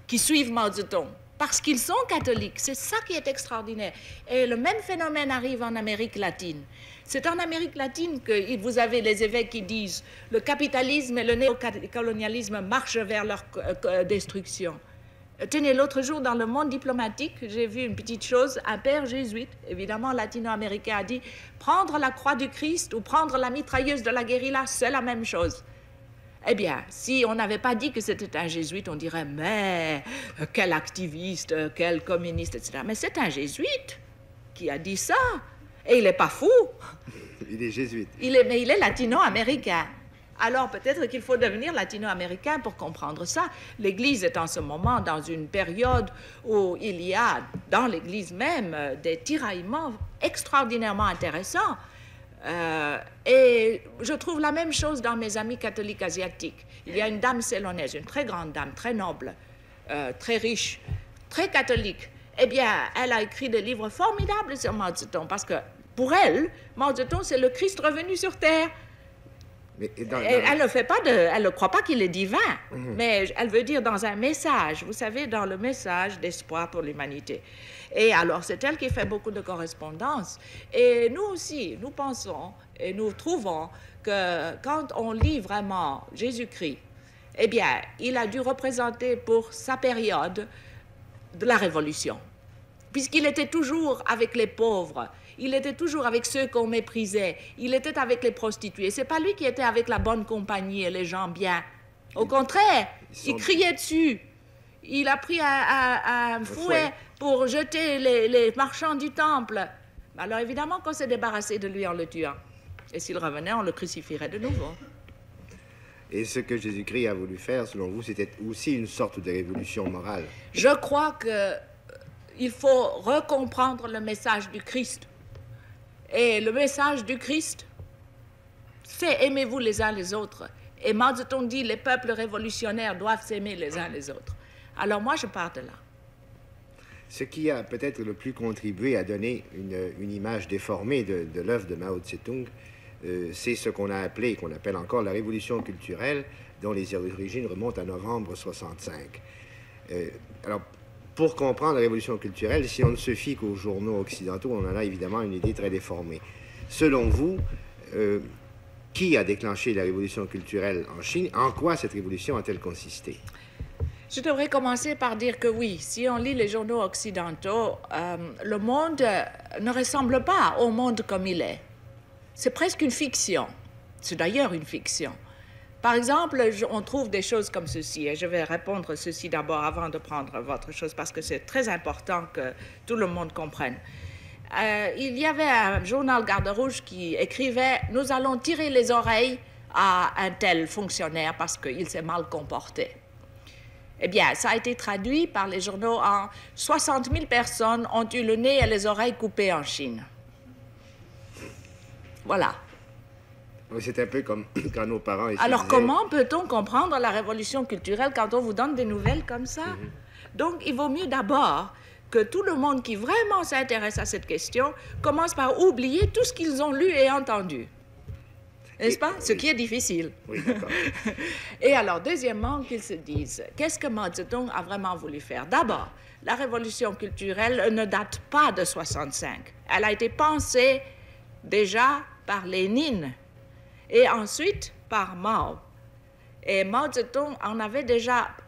Speaker 2: qui suivent Mao Zedong parce qu'ils sont catholiques. C'est ça qui est extraordinaire. Et le même phénomène arrive en Amérique latine. C'est en Amérique latine que vous avez les évêques qui disent le capitalisme et le néocolonialisme marchent vers leur destruction. Tenez, l'autre jour, dans le monde diplomatique, j'ai vu une petite chose. Un père jésuite, évidemment latino-américain, a dit « Prendre la croix du Christ ou prendre la mitrailleuse de la guérilla, c'est la même chose. » Eh bien, si on n'avait pas dit que c'était un jésuite, on dirait « Mais quel activiste, quel communiste, etc. » Mais c'est un jésuite qui a dit ça. Et il n'est pas fou.
Speaker 1: Il est jésuite.
Speaker 2: Mais il est latino-américain. Alors peut-être qu'il faut devenir latino-américain pour comprendre ça. L'Église est en ce moment dans une période où il y a, dans l'Église même, des tiraillements extraordinairement intéressants. Et je trouve la même chose dans mes amis catholiques asiatiques. Il y a une dame célonaise, une très grande dame, très noble, très riche, très catholique. Eh bien, elle a écrit des livres formidables sur Mao Zedong, parce que pour elle, Mao Zedong, c'est le Christ revenu sur Terre. Mais elle ne croit pas qu'il est divin, mais elle veut dire dans un message, vous savez, dans le message d'espoir pour l'humanité. Et alors, c'est elle qui fait beaucoup de correspondances. Et nous aussi, nous pensons et nous trouvons que quand on lit vraiment Jésus-Christ, eh bien, il a dû représenter pour sa période de la Révolution, puisqu'il était toujours avec les pauvres, il était toujours avec ceux qu'on méprisait, il était avec les prostituées. C'est pas lui qui était avec la bonne compagnie et les gens bien. Au contraire, il criait dessus. Il a pris un fouet pour jeter les marchands du temple. Alors évidemment qu'on s'est débarrassé de lui en le tuant. Et s'il revenait, on le crucifierait de nouveau.
Speaker 1: Et ce que Jésus-Christ a voulu faire, selon vous, c'était aussi une sorte de révolution morale.
Speaker 2: Je crois qu'il faut recomprendre le message du Christ. Et le message du Christ, c'est aimez-vous les uns les autres. Et Mao Zedong dit les peuples révolutionnaires doivent s'aimer les uns les autres. Alors moi, je pars de là.
Speaker 1: Ce qui a peut-être le plus contribué à donner une image déformée de l'œuvre de Mao Tse-tung, c'est ce qu'on a appelé, qu'on appelle encore la révolution culturelle, dont les origines remontent à novembre 65. Alors, pour comprendre la révolution culturelle, si on ne se fie qu'aux journaux occidentaux, on en a évidemment une idée très déformée. Selon vous, qui a déclenché la révolution culturelle en Chine? En quoi cette révolution a-t-elle consisté?
Speaker 2: Je devrais commencer par dire que oui, si on lit les journaux occidentaux, le monde ne ressemble pas au monde comme il est. C'est presque une fiction. C'est d'ailleurs une fiction. Par exemple, on trouve des choses comme ceci, et je vais répondre ceci d'abord avant de prendre votre chose, parce que c'est très important que tout le monde comprenne. Il y avait un journal Garde Rouge qui écrivait « Nous allons tirer les oreilles à un tel fonctionnaire parce qu'il s'est mal comporté ». Eh bien, ça a été traduit par les journaux en 60 000 personnes ont eu le nez et les oreilles coupées en Chine. Voilà.
Speaker 1: C'est un peu comme quand nos parents...
Speaker 2: Alors, comment peut-on comprendre la révolution culturelle quand on vous donne des nouvelles comme ça? Donc, il vaut mieux d'abord que tout le monde qui vraiment s'intéresse à cette question commence par oublier tout ce qu'ils ont lu et entendu. N'est-ce pas? Ce qui est difficile.
Speaker 1: Oui, d'accord.
Speaker 2: Et alors, deuxièmement, qu'ils se disent, qu'est-ce que Mao Zedong a vraiment voulu faire? D'abord, la révolution culturelle ne date pas de 65. Elle a été pensée déjà par Lénine et ensuite par Mao. Et Mao Zedong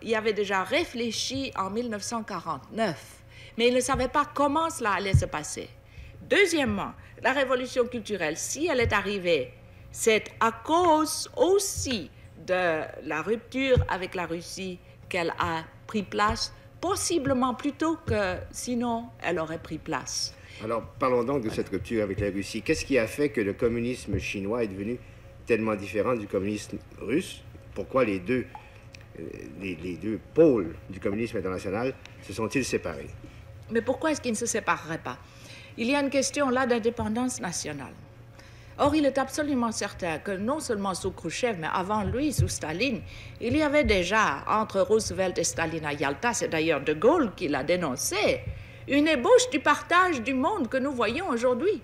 Speaker 2: y avait déjà réfléchi en 1949, mais il ne savait pas comment cela allait se passer. Deuxièmement, la révolution culturelle, si elle est arrivée, c'est à cause aussi de la rupture avec la Russie qu'elle a pris place, possiblement plus tôt que sinon elle aurait pris place.
Speaker 1: Alors, parlons donc de cette rupture avec la Russie. Qu'est-ce qui a fait que le communisme chinois est devenu tellement différent du communisme russe? Pourquoi les deux pôles du communisme international se sont-ils séparés?
Speaker 2: Mais pourquoi est-ce qu'ils ne se sépareraient pas? Il y a une question là d'indépendance nationale. Or, il est absolument certain que non seulement sous Khrouchtchev, mais avant lui, sous Staline, il y avait déjà, entre Roosevelt et Staline à Yalta, c'est d'ailleurs De Gaulle qui l'a dénoncé, une ébauche du partage du monde que nous voyons aujourd'hui.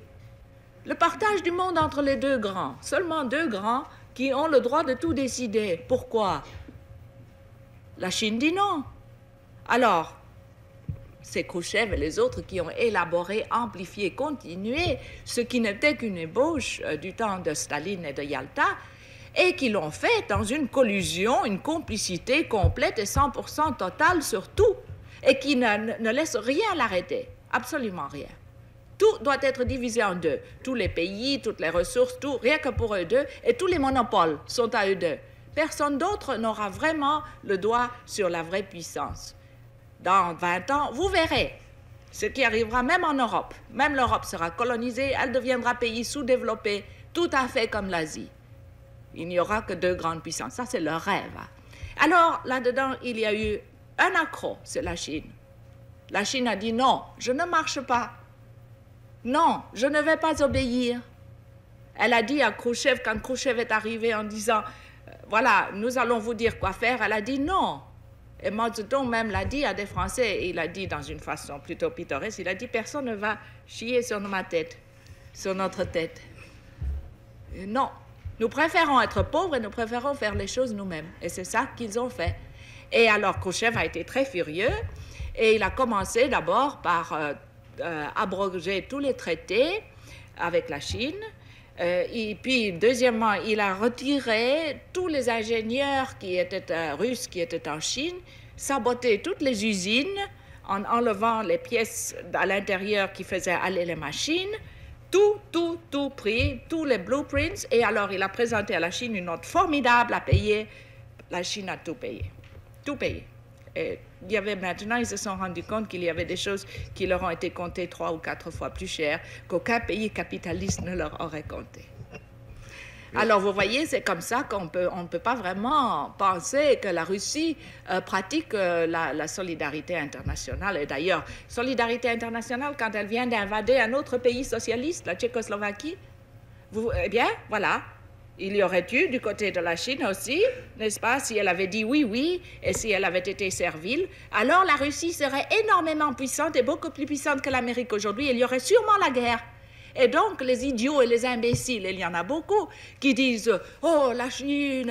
Speaker 2: Le partage du monde entre les deux grands, seulement deux grands qui ont le droit de tout décider. Pourquoi? La Chine dit non. Alors, c'est Khrouchtchev et les autres qui ont élaboré, amplifié, continué ce qui n'était qu'une ébauche du temps de Staline et de Yalta, et qui l'ont fait dans une collusion, une complicité complète et 100% totale sur tout, et qui ne laisse rien l'arrêter, absolument rien. Tout doit être divisé en deux. Tous les pays, toutes les ressources, tout, rien que pour eux deux, et tous les monopoles sont à eux deux. Personne d'autre n'aura vraiment le doigt sur la vraie puissance. Dans 20 ans, vous verrez Ce qui arrivera même en Europe. Même l'Europe sera colonisée, elle deviendra pays sous-développé, tout à fait comme l'Asie. Il n'y aura que 2 grandes puissances. Ça, c'est leur rêve. Alors, là-dedans, il y a eu un accroc, c'est la Chine. La Chine a dit non, je ne marche pas. Non, je ne vais pas obéir. Elle a dit à Khrouchtchev, quand Khrouchtchev est arrivé en disant voilà, nous allons vous dire quoi faire, elle a dit non. Et Mao Zedong même l'a dit à des Français, et il a dit dans une façon plutôt pittoresque, il a dit personne ne va chier sur ma tête, sur notre tête. Et non, nous préférons être pauvres et nous préférons faire les choses nous-mêmes. Et c'est ça qu'ils ont fait. Et alors Khrouchtchev a été très furieux et il a commencé d'abord par abroger tous les traités avec la Chine. Et puis, deuxièmement, il a retiré tous les ingénieurs qui étaient russes, qui étaient en Chine, saboté toutes les usines en enlevant les pièces à l'intérieur qui faisaient aller les machines, tout pris, tous les blueprints. Et alors, il a présenté à la Chine une note formidable à payer. La Chine a tout payé. Tout payé. Et il y avait maintenant, ils se sont rendus compte qu'il y avait des choses qui leur ont été comptées 3 ou 4 fois plus cher qu'aucun pays capitaliste ne leur aurait compté. Alors, vous voyez, c'est comme ça qu'on ne peut pas vraiment penser que la Russie pratique la solidarité internationale. Et d'ailleurs, solidarité internationale, quand elle vient d'invader un autre pays socialiste, la Tchécoslovaquie, eh bien, voilà. Il y aurait eu du côté de la Chine aussi, n'est-ce pas, si elle avait dit oui, oui, et si elle avait été servile, alors la Russie serait énormément puissante et beaucoup plus puissante que l'Amérique aujourd'hui. Il y aurait sûrement la guerre. Et donc, les idiots et les imbéciles, il y en a beaucoup, qui disent « Oh, la Chine,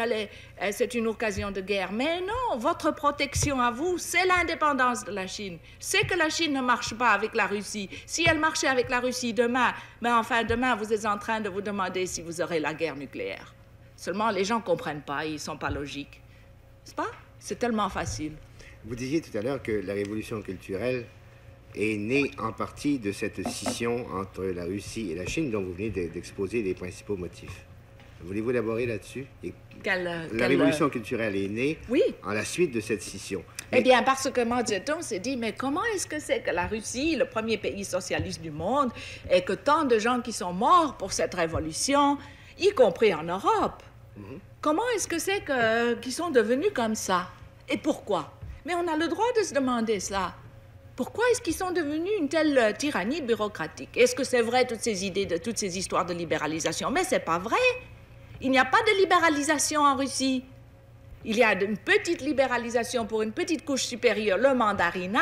Speaker 2: c'est une occasion de guerre. » Mais non, votre protection à vous, c'est l'indépendance de la Chine. C'est que la Chine ne marche pas avec la Russie. Si elle marchait avec la Russie demain, mais enfin, demain, vous êtes en train de vous demander si vous aurez la guerre nucléaire. Seulement, les gens ne comprennent pas, ils ne sont pas logiques. N'est-ce pas? C'est tellement facile.
Speaker 1: Vous disiez tout à l'heure que la révolution culturelle est née en partie de cette scission entre la Russie et la Chine, dont vous venez d'exposer les principaux motifs. Voulez-vous élaborer là-dessus? La révolution culturelle est née en la suite de cette scission.
Speaker 2: Eh bien, parce que Mao Zedong s'est dit, mais comment est-ce que c'est que la Russie, le premier pays socialiste du monde, et que tant de gens qui sont morts pour cette révolution, y compris en Europe, comment est-ce que c'est qu'ils sont devenus comme ça? Et pourquoi? Mais on a le droit de se demander ça. Pourquoi est-ce qu'ils sont devenus une telle tyrannie bureaucratique? Est-ce que c'est vrai, toutes ces idées, toutes ces histoires de libéralisation? Mais c'est pas vrai. Il n'y a pas de libéralisation en Russie. Il y a une petite libéralisation pour une petite couche supérieure, le mandarinat,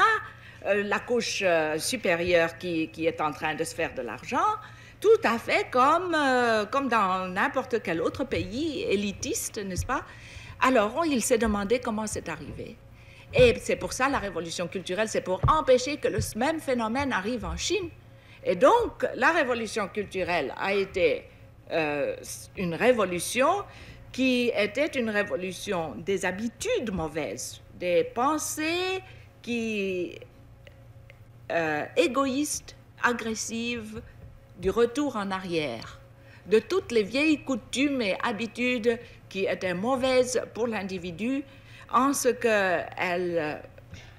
Speaker 2: la couche supérieure qui est en train de se faire de l'argent, tout à fait comme dans n'importe quel autre pays élitiste, n'est-ce pas? Alors, il s'est demandé comment c'est arrivé. Et c'est pour ça la révolution culturelle, c'est pour empêcher que le même phénomène arrive en Chine. Et donc, la révolution culturelle a été une révolution qui était une révolution des habitudes mauvaises, des pensées égoïstes, agressives, du retour en arrière, de toutes les vieilles coutumes et habitudes qui étaient mauvaises pour l'individu, en ce qu'elle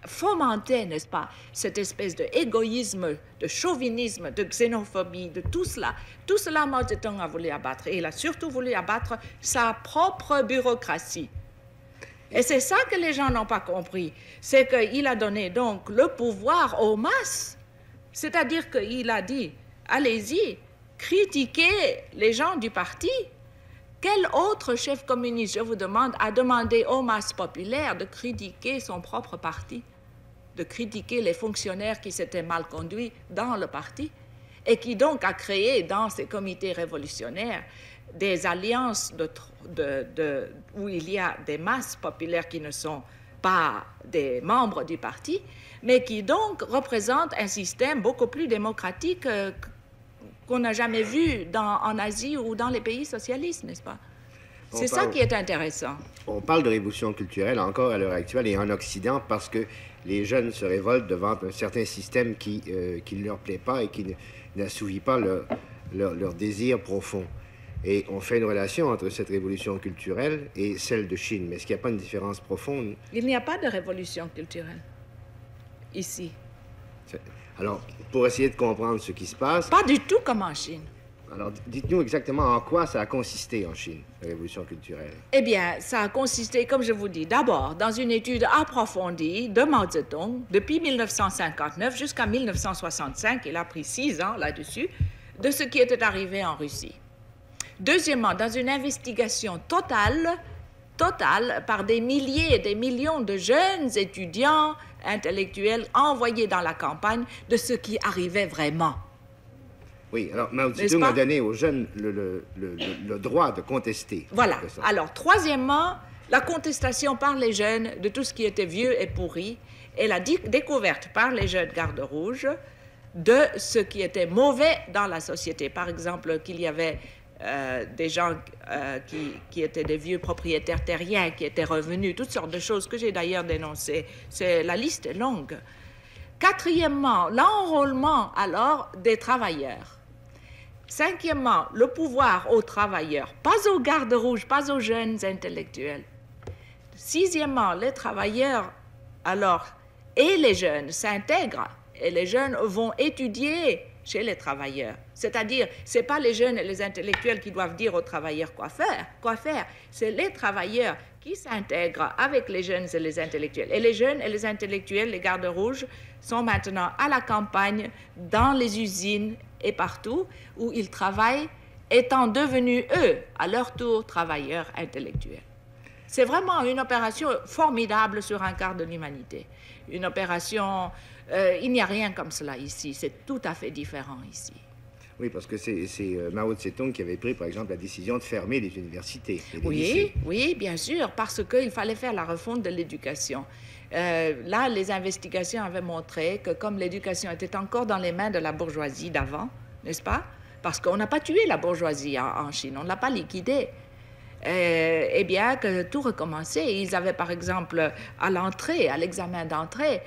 Speaker 2: fomentait, n'est-ce pas, cette espèce d'égoïsme, de chauvinisme, de xénophobie, de tout cela. Tout cela, Mao Zedong a voulu abattre. Et il a surtout voulu abattre sa propre bureaucratie. Et c'est ça que les gens n'ont pas compris. C'est qu'il a donné donc le pouvoir aux masses. C'est-à-dire qu'il a dit, allez-y, critiquez les gens du parti. Quel autre chef communiste, je vous demande, a demandé aux masses populaires de critiquer son propre parti, de critiquer les fonctionnaires qui s'étaient mal conduits dans le parti, et qui donc a créé dans ces comités révolutionnaires des alliances où il y a des masses populaires qui ne sont pas des membres du parti, mais qui donc représentent un système beaucoup plus démocratique qu'on n'a jamais vu en Asie ou dans les pays socialistes, n'est-ce pas? C'est ça qui est intéressant.
Speaker 1: On parle de révolution culturelle encore à l'heure actuelle et en Occident parce que les jeunes se révoltent devant un certain système qui ne leur plaît pas et qui n'assouvit pas leur désir profond. Et on fait une relation entre cette révolution culturelle et celle de Chine. Mais est-ce qu'il n'y a pas une différence profonde?
Speaker 2: Il n'y a pas de révolution culturelle ici.
Speaker 1: Alors, pour essayer de comprendre ce qui se passe,
Speaker 2: Pas du tout comme en Chine.
Speaker 1: alors dites-nous exactement en quoi ça a consisté en Chine, la révolution culturelle.
Speaker 2: Eh bien, ça a consisté, comme je vous dis, d'abord dans une étude approfondie de Mao Zedong depuis 1959 jusqu'à 1965, il a pris 6 ans là-dessus, de ce qui était arrivé en Russie. Deuxièmement, dans une investigation totale par des milliers et des millions de jeunes étudiants intellectuels envoyés dans la campagne de ce qui arrivait vraiment.
Speaker 1: Oui, alors Mao Zedong a donné aux jeunes le droit de contester.
Speaker 2: Voilà. Alors, troisièmement, la contestation par les jeunes de tout ce qui était vieux et pourri et la découverte par les jeunes gardes rouges de ce qui était mauvais dans la société. Par exemple, qu'il y avait des gens qui étaient des vieux propriétaires terriens qui étaient revenus, toutes sortes de choses que j'ai d'ailleurs dénoncées. La liste est longue. Quatrièmement, l'enrôlement alors des travailleurs. Cinquièmement, le pouvoir aux travailleurs, pas aux gardes rouges, pas aux jeunes intellectuels. Sixièmement, les travailleurs alors et les jeunes s'intègrent et les jeunes vont étudier chez les travailleurs. C'est-à-dire, ce n'est pas les jeunes et les intellectuels qui doivent dire aux travailleurs quoi faire. C'est les travailleurs qui s'intègrent avec les jeunes et les intellectuels. Et les jeunes et les intellectuels, les gardes rouges, sont maintenant à la campagne, dans les usines et partout où ils travaillent, étant devenus, eux, à leur tour, travailleurs intellectuels. C'est vraiment une opération formidable sur un quart de l'humanité. Une opération, il n'y a rien comme cela ici, c'est tout à fait différent ici.
Speaker 1: Oui, parce que c'est Mao Zedong qui avait pris, par exemple, la décision de fermer les universités et les
Speaker 2: Oui,
Speaker 1: lycées.
Speaker 2: oui, bien sûr, parce qu'il fallait faire la refonte de l'éducation. Là, les investigations avaient montré que comme l'éducation était encore dans les mains de la bourgeoisie d'avant, n'est-ce pas? Parce qu'on n'a pas tué la bourgeoisie en Chine, on ne l'a pas liquidée. Eh bien, que tout recommençait. Ils avaient, par exemple, à l'entrée, à l'examen d'entrée,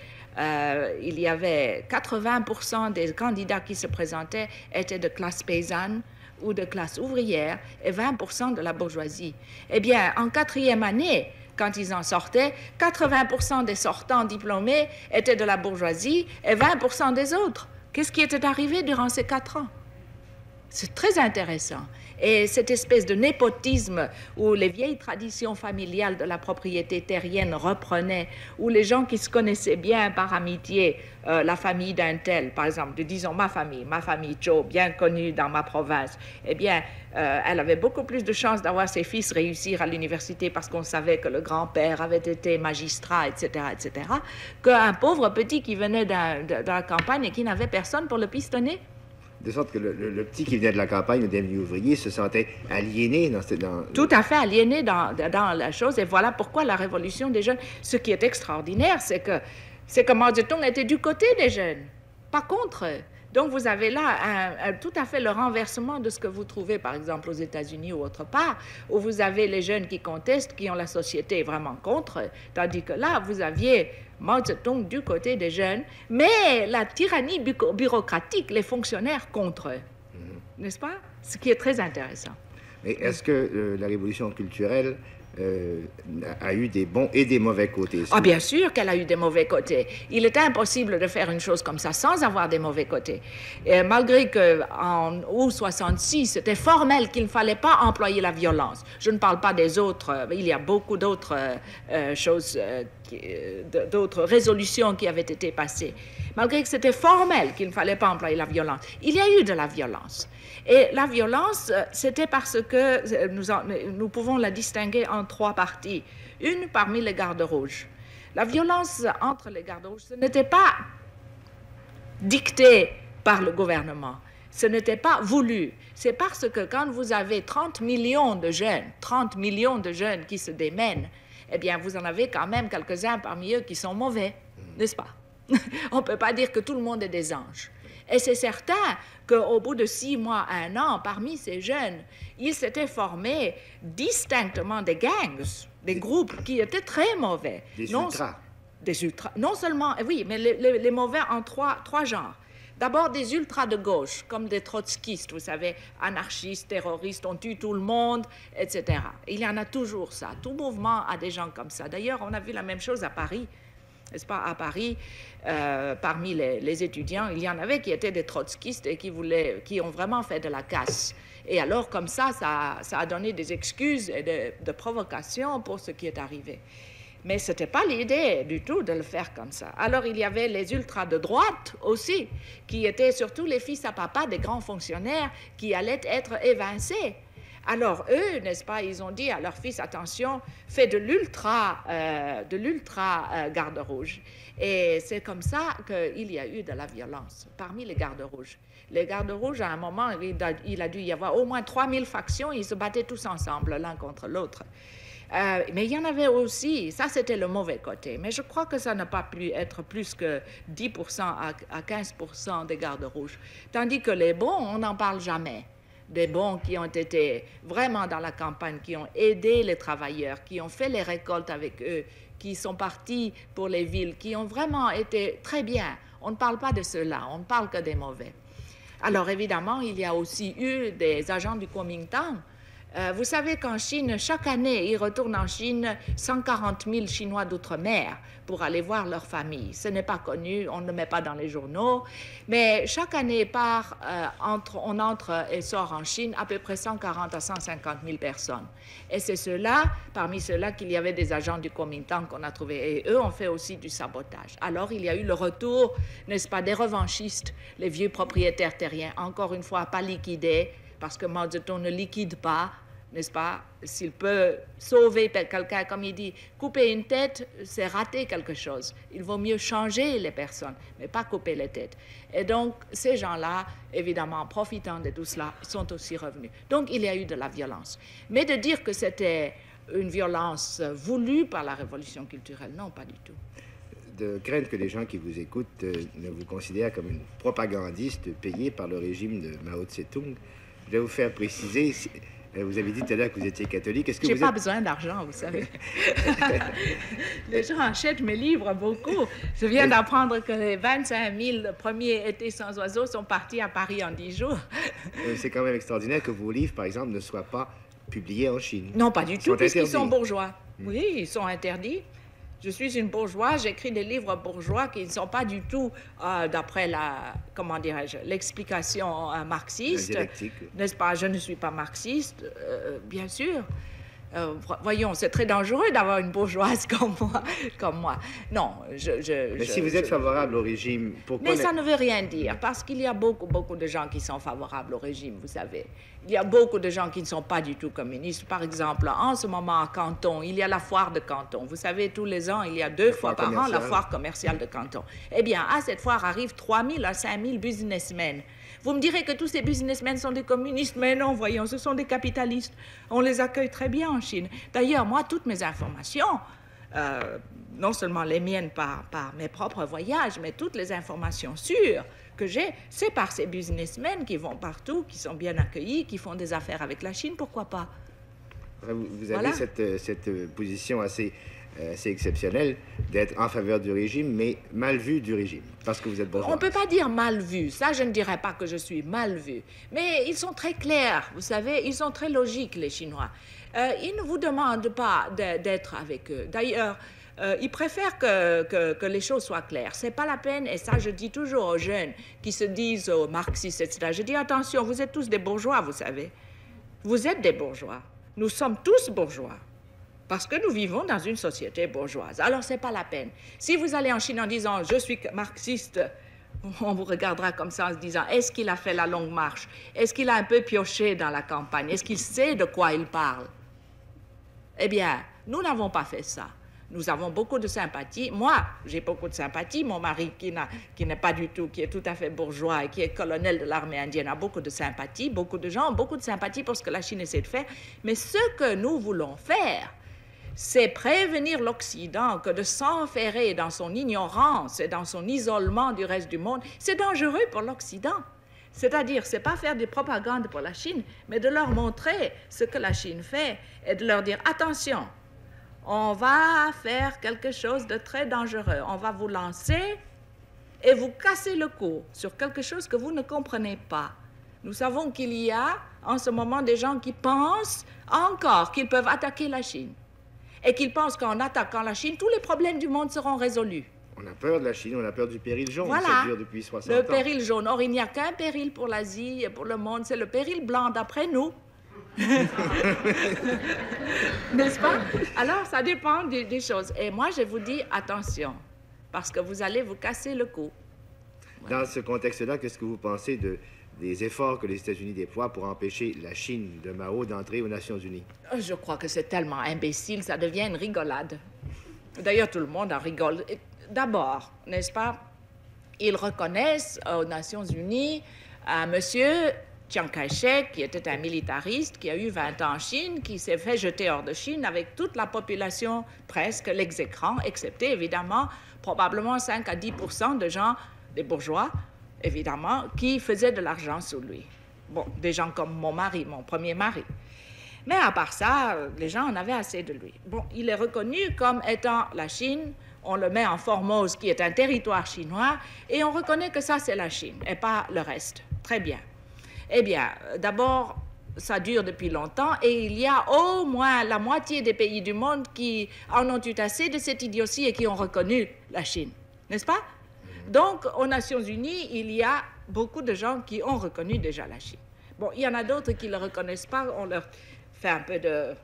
Speaker 2: il y avait 80% des candidats qui se présentaient étaient de classe paysanne ou de classe ouvrière et 20% de la bourgeoisie. Eh bien, en 4e année, quand ils en sortaient, 80% des sortants diplômés étaient de la bourgeoisie et 20% des autres. Qu'est-ce qui était arrivé durant ces 4 ans? C'est très intéressant. Et cette espèce de népotisme où les vieilles traditions familiales de la propriété terrienne reprenaient, où les gens qui se connaissaient bien par amitié, la famille d'un tel, par exemple, disons ma famille Zhou, bien connue dans ma province, eh bien, elle avait beaucoup plus de chances d'avoir ses fils réussir à l'université parce qu'on savait que le grand-père avait été magistrat, etc., qu'un pauvre petit qui venait de la campagne et qui n'avait personne pour le pistonner.
Speaker 1: De sorte que le petit qui venait de la campagne, le devenu ouvrier, se sentait aliéné dans...
Speaker 2: Tout à fait aliéné dans la chose. Et voilà pourquoi la révolution des jeunes... Ce qui est extraordinaire, c'est que Mao Zedong était du côté des jeunes, pas contre eux. Donc vous avez là tout à fait le renversement de ce que vous trouvez, par exemple, aux États-Unis ou autre part, où vous avez les jeunes qui contestent, qui ont la société vraiment contre eux, tandis que là, vous aviez Mao Zedong du côté des jeunes, mais la tyrannie bureaucratique, les fonctionnaires contre eux. N'est-ce pas? Ce qui est très intéressant.
Speaker 1: Mais est-ce que la révolution culturelle a eu des bons et des mauvais côtés?
Speaker 2: Ah, bien sûr qu'elle a eu des mauvais côtés. Il est impossible de faire une chose comme ça sans avoir des mauvais côtés. Et malgré qu'en août 66, c'était formel qu'il ne fallait pas employer la violence. Je ne parle pas des autres, il y a beaucoup d'autres choses, d'autres résolutions qui avaient été passées. Malgré que c'était formel qu'il ne fallait pas employer la violence, il y a eu de la violence. Et la violence, c'était parce que nous pouvons la distinguer en 3 parties. Une parmi les gardes rouges. La violence entre les gardes rouges, ce n'était pas dicté par le gouvernement. Ce n'était pas voulu. C'est parce que quand vous avez 30 millions de jeunes qui se démènent, eh bien, vous en avez quand même quelques-uns parmi eux qui sont mauvais, n'est-ce pas? On ne peut pas dire que tout le monde est des anges. Et c'est certain qu'au bout de 6 mois, 1 an, parmi ces jeunes, il s'était formé distinctement des gangs, des groupes qui étaient très mauvais.
Speaker 1: Des ultras.
Speaker 2: Des ultras. Non seulement, oui, mais les mauvais en trois genres. D'abord des ultras de gauche, comme des trotskistes, vous savez, anarchistes, terroristes, on tue tout le monde, etc. Il y en a toujours ça. Tout mouvement a des gens comme ça. D'ailleurs, on a vu la même chose à Paris. n'est-ce pas, à Paris, parmi les étudiants, il y en avait qui étaient des trotskistes et qui ont vraiment fait de la casse. Et alors, comme ça a donné des excuses et de provocations pour ce qui est arrivé. Mais ce n'était pas l'idée du tout de le faire comme ça. Alors, il y avait les ultras de droite aussi, qui étaient surtout les fils à papa des grands fonctionnaires qui allaient être évincés. Alors, eux, n'est-ce pas, ils ont dit à leurs fils, attention, fais de l'ultra garde rouge. Et c'est comme ça qu'il y a eu de la violence parmi les gardes rouges. Les gardes rouges, à un moment, il a dû y avoir au moins 3000 factions, ils se battaient tous ensemble, l'un contre l'autre. Mais il y en avait aussi, ça c'était le mauvais côté, mais je crois que ça n'a pas pu être plus que 10% à 15% des gardes rouges. Tandis que les bons, on n'en parle jamais. Des bons qui ont été vraiment dans la campagne, qui ont aidé les travailleurs, qui ont fait les récoltes avec eux, qui sont partis pour les villes, qui ont vraiment été très bien. On ne parle pas de ceux-là, on ne parle que des mauvais. Alors évidemment, il y a aussi eu des agents du Kuomintang. Vous savez qu'en Chine, chaque année, ils retournent en Chine 140 000 Chinois d'outre-mer pour aller voir leur famille. Ce n'est pas connu, on ne le met pas dans les journaux, mais chaque année, on entre et sort en Chine à peu près 140 à 150 000 personnes. Et c'est parmi ceux-là, qu'il y avait des agents du Kuomintang qu'on a trouvés. Et eux ont fait aussi du sabotage. Alors, il y a eu le retour, n'est-ce pas, des revanchistes, les vieux propriétaires terriens, encore une fois, pas liquidés, parce que Mao Zedong ne liquide pas, n'est-ce pas? S'il peut sauver quelqu'un, comme il dit, couper une tête, c'est rater quelque chose. Il vaut mieux changer les personnes, mais pas couper les têtes. Et donc, ces gens-là, évidemment, profitant de tout cela, sont aussi revenus. Donc, il y a eu de la violence. Mais de dire que c'était une violence voulue par la révolution culturelle, non, pas du tout.
Speaker 1: De crainte que les gens qui vous écoutent ne vous considèrent comme une propagandiste payée par le régime de Mao Tse-tung, je vais vous faire préciser, vous avez dit tout à l'heure que vous étiez catholique. Est-ce que
Speaker 2: j'ai pas besoin d'argent, vous savez. Les gens achètent mes livres beaucoup. Je viens d'apprendre que les 25 000 premiers étés sans oiseaux sont partis à Paris en 10 jours.
Speaker 1: C'est quand même extraordinaire que vos livres, par exemple, ne soient pas publiés en Chine.
Speaker 2: Non, pas du tout, puisqu'ils sont bourgeois. Oui, ils sont interdits. Je suis une bourgeoise, j'écris des livres bourgeois qui ne sont pas du tout d'après l'explication marxiste. N'est-ce pas? Je ne suis pas marxiste, bien sûr. Voyons, c'est très dangereux d'avoir une bourgeoise comme moi. Non,
Speaker 1: mais si vous êtes favorable au régime, pourquoi...
Speaker 2: Mais ça ne veut rien dire, parce qu'il y a beaucoup de gens qui sont favorables au régime, vous savez. Il y a beaucoup de gens qui ne sont pas du tout communistes. Par exemple, en ce moment à Canton, il y a la foire de Canton. Vous savez, tous les ans, il y a 2 fois par an la foire commerciale de Canton. Eh bien, à cette foire arrivent 3 000 à 5 000 businessmen. Vous me direz que tous ces businessmen sont des communistes, mais non, voyons, ce sont des capitalistes. On les accueille très bien en Chine. D'ailleurs, moi, toutes mes informations, non seulement les miennes par mes propres voyages, mais toutes les informations sûres que j'ai, c'est par ces businessmen qui vont partout, qui sont bien accueillis, qui font des affaires avec la Chine, pourquoi pas?
Speaker 1: Vous avez cette position assez exceptionnelle d'être en faveur du régime, mais mal vu du régime, parce que vous êtes bourgeois.
Speaker 2: On ne peut pas dire mal vu, ça je ne dirais pas que je suis mal vu, mais ils sont très clairs, vous savez, ils sont très logiques les Chinois. Ils ne vous demandent pas d'être avec eux. D'ailleurs, ils préfèrent que les choses soient claires. C'est pas la peine, et ça je dis toujours aux jeunes qui se disent aux marxistes, etc. Je dis attention, vous êtes tous des bourgeois, vous savez. Vous êtes des bourgeois. Nous sommes tous bourgeois. Parce que nous vivons dans une société bourgeoise. Alors, ce n'est pas la peine. Si vous allez en Chine en disant « je suis marxiste », on vous regardera comme ça en se disant « est-ce qu'il a fait la longue marche? Est-ce qu'il a un peu pioché dans la campagne? Est-ce qu'il sait de quoi il parle ?» Eh bien, nous n'avons pas fait ça. Nous avons beaucoup de sympathie. Moi, j'ai beaucoup de sympathie. Mon mari, qui n'est pas du tout, qui est tout à fait bourgeois et qui est colonel de l'armée indienne, a beaucoup de sympathie. Beaucoup de gens ont beaucoup de sympathie pour ce que la Chine essaie de faire. Mais ce que nous voulons faire, c'est prévenir l'Occident que de s'enferrer dans son ignorance et dans son isolement du reste du monde, c'est dangereux pour l'Occident. C'est-à-dire, c'est pas faire des propagandes pour la Chine, mais de leur montrer ce que la Chine fait et de leur dire « attention, on va faire quelque chose de très dangereux, on va vous lancer et vous casser le cou sur quelque chose que vous ne comprenez pas. Nous savons qu'il y a en ce moment des gens qui pensent encore qu'ils peuvent attaquer la Chine. Et qu'ils pensent qu'en attaquant la Chine, tous les problèmes du monde seront résolus.
Speaker 1: On a peur de la Chine, on a peur du péril jaune,
Speaker 2: Voilà,
Speaker 1: ça dure depuis 60 ans.
Speaker 2: le péril jaune. Or, il n'y a qu'un péril pour l'Asie et pour le monde, c'est le péril blanc, d'après nous. N'est-ce pas? Alors, ça dépend des choses. Et moi, je vous dis, attention, parce que vous allez vous casser le cou.
Speaker 1: Dans ce contexte-là, qu'est-ce que vous pensez des efforts que les États-Unis déploient pour empêcher la Chine de Mao d'entrer aux Nations Unies?
Speaker 2: Je crois que c'est tellement imbécile, ça devient une rigolade. D'ailleurs, tout le monde en rigole. D'abord, n'est-ce pas, ils reconnaissent aux Nations Unies un monsieur Chiang Kai-shek, qui était un militariste, qui a eu 20 ans en Chine, qui s'est fait jeter hors de Chine avec toute la population presque l'exécrant, excepté évidemment probablement 5 à 10% de gens, des bourgeois, évidemment, qui faisaient de l'argent sous lui. Bon, des gens comme mon mari, mon premier mari. Mais à part ça, les gens en avaient assez de lui. Bon, il est reconnu comme étant la Chine. On le met en Formose, qui est un territoire chinois, et on reconnaît que ça, c'est la Chine, et pas le reste. Très bien. Eh bien, d'abord, ça dure depuis longtemps, et il y a au moins la moitié des pays du monde qui en ont eu assez de cette idiotie et qui ont reconnu la Chine. N'est-ce pas? Donc, aux Nations Unies, il y a beaucoup de gens qui ont reconnu déjà la Chine. Bon, il y en a d'autres qui ne le reconnaissent pas, on leur fait un peu de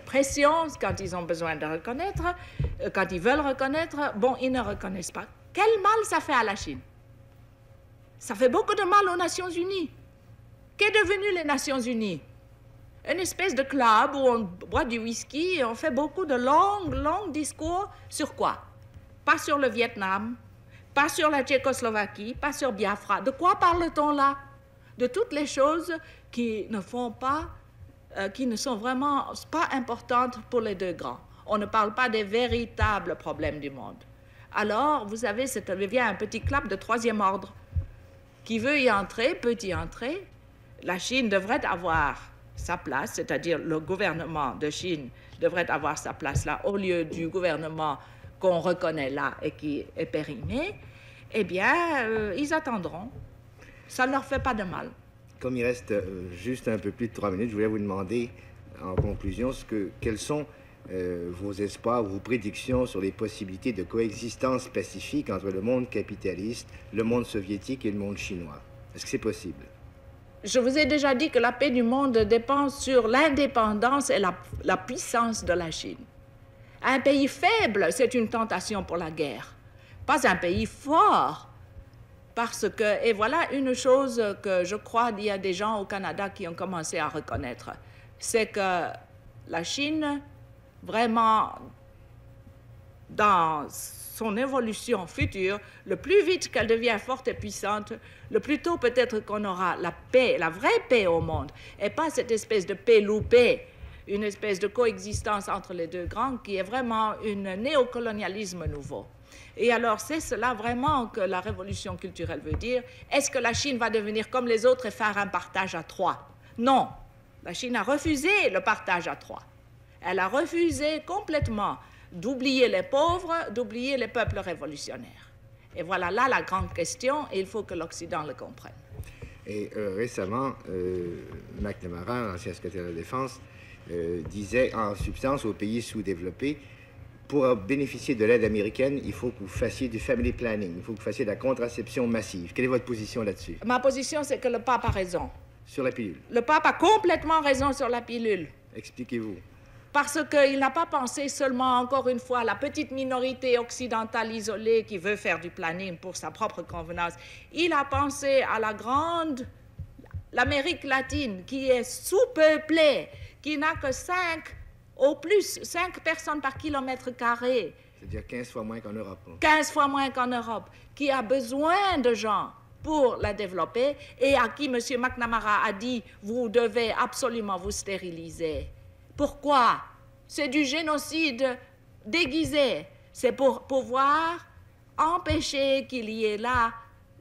Speaker 2: pression quand ils ont besoin de reconnaître, quand ils veulent reconnaître, bon, ils ne reconnaissent pas. Quel mal ça fait à la Chine? Ça fait beaucoup de mal aux Nations Unies. Qu'est devenu les Nations Unies? Une espèce de club où on boit du whisky et on fait beaucoup de longs discours sur quoi? Pas sur le Vietnam, pas sur la Tchécoslovaquie, pas sur Biafra. De quoi parle-t-on là? De toutes les choses qui ne font pas, qui ne sont vraiment pas importantes pour les deux grands. On ne parle pas des véritables problèmes du monde. Alors, vous savez, ça devient un petit club de troisième ordre. Qui veut y entrer, peut y entrer. La Chine devrait avoir sa place, c'est-à-dire le gouvernement de Chine devrait avoir sa place là, au lieu du gouvernement qu'on reconnaît là et qui est périmé. Eh bien, ils attendront. Ça ne leur fait pas de mal.
Speaker 1: Comme il reste juste un peu plus de 3 minutes, je voulais vous demander, en conclusion, quels sont vos espoirs, vos prédictions sur les possibilités de coexistence pacifique entre le monde capitaliste, le monde soviétique et le monde chinois. Est-ce que c'est possible?
Speaker 2: Je vous ai déjà dit que la paix du monde dépend sur l'indépendance et la puissance de la Chine. Un pays faible, c'est une tentation pour la guerre. Pas un pays fort. Parce que, et voilà une chose que je crois qu'il y a des gens au Canada qui ont commencé à reconnaître, c'est que la Chine, vraiment, dans son évolution future, le plus vite qu'elle devient forte et puissante, le plus tôt peut-être qu'on aura la paix, la vraie paix au monde, et pas cette espèce de paix loupée, une espèce de coexistence entre les deux grands qui est vraiment un néocolonialisme nouveau. Et alors, c'est cela vraiment que la révolution culturelle veut dire. Est-ce que la Chine va devenir comme les autres et faire un partage à 3? Non. La Chine a refusé le partage à 3. Elle a refusé complètement d'oublier les pauvres, d'oublier les peuples révolutionnaires. Et voilà là la grande question, et il faut que l'Occident le comprenne.
Speaker 1: Et récemment, McNamara, ancien secrétaire de la Défense, disait en substance aux pays sous-développés, pour bénéficier de l'aide américaine, il faut que vous fassiez du family planning, il faut que vous fassissiez de la contraception massive. Quelle est votre position là-dessus?
Speaker 2: Ma position, c'est que le pape a raison.
Speaker 1: Sur la pilule?
Speaker 2: Le pape a complètement raison sur la pilule.
Speaker 1: Expliquez-vous.
Speaker 2: Parce qu'il n'a pas pensé seulement, encore une fois, à la petite minorité occidentale isolée qui veut faire du planning pour sa propre convenance. Il a pensé à l'Amérique latine, qui est sous-peuplée, qui n'a que 5 personnes par kilomètre carré.
Speaker 1: C'est-à-dire 15 fois moins qu'en Europe.
Speaker 2: 15 fois moins qu'en Europe, qui a besoin de gens pour la développer et à qui M. McNamara a dit « vous devez absolument vous stériliser ». Pourquoi? C'est du génocide déguisé. C'est pour pouvoir empêcher qu'il y ait là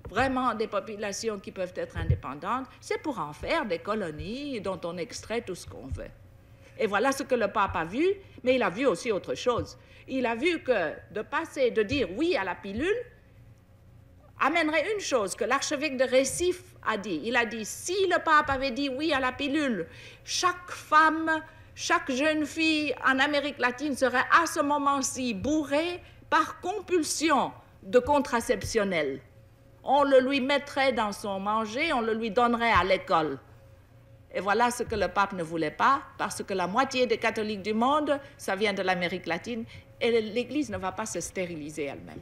Speaker 2: vraiment des populations qui peuvent être indépendantes. C'est pour en faire des colonies dont on extrait tout ce qu'on veut. Et voilà ce que le pape a vu, mais il a vu aussi autre chose. Il a vu que de dire oui à la pilule, amènerait une chose que l'archevêque de Recife a dit. Il a dit, si le pape avait dit oui à la pilule, chaque femme, chaque jeune fille en Amérique latine serait à ce moment-ci bourrée par compulsion de contraceptionnel. On le lui mettrait dans son manger, on le lui donnerait à l'école. Et voilà ce que le pape ne voulait pas, parce que la moitié des catholiques du monde, ça vient de l'Amérique latine, et l'Église ne va pas se stériliser elle-même.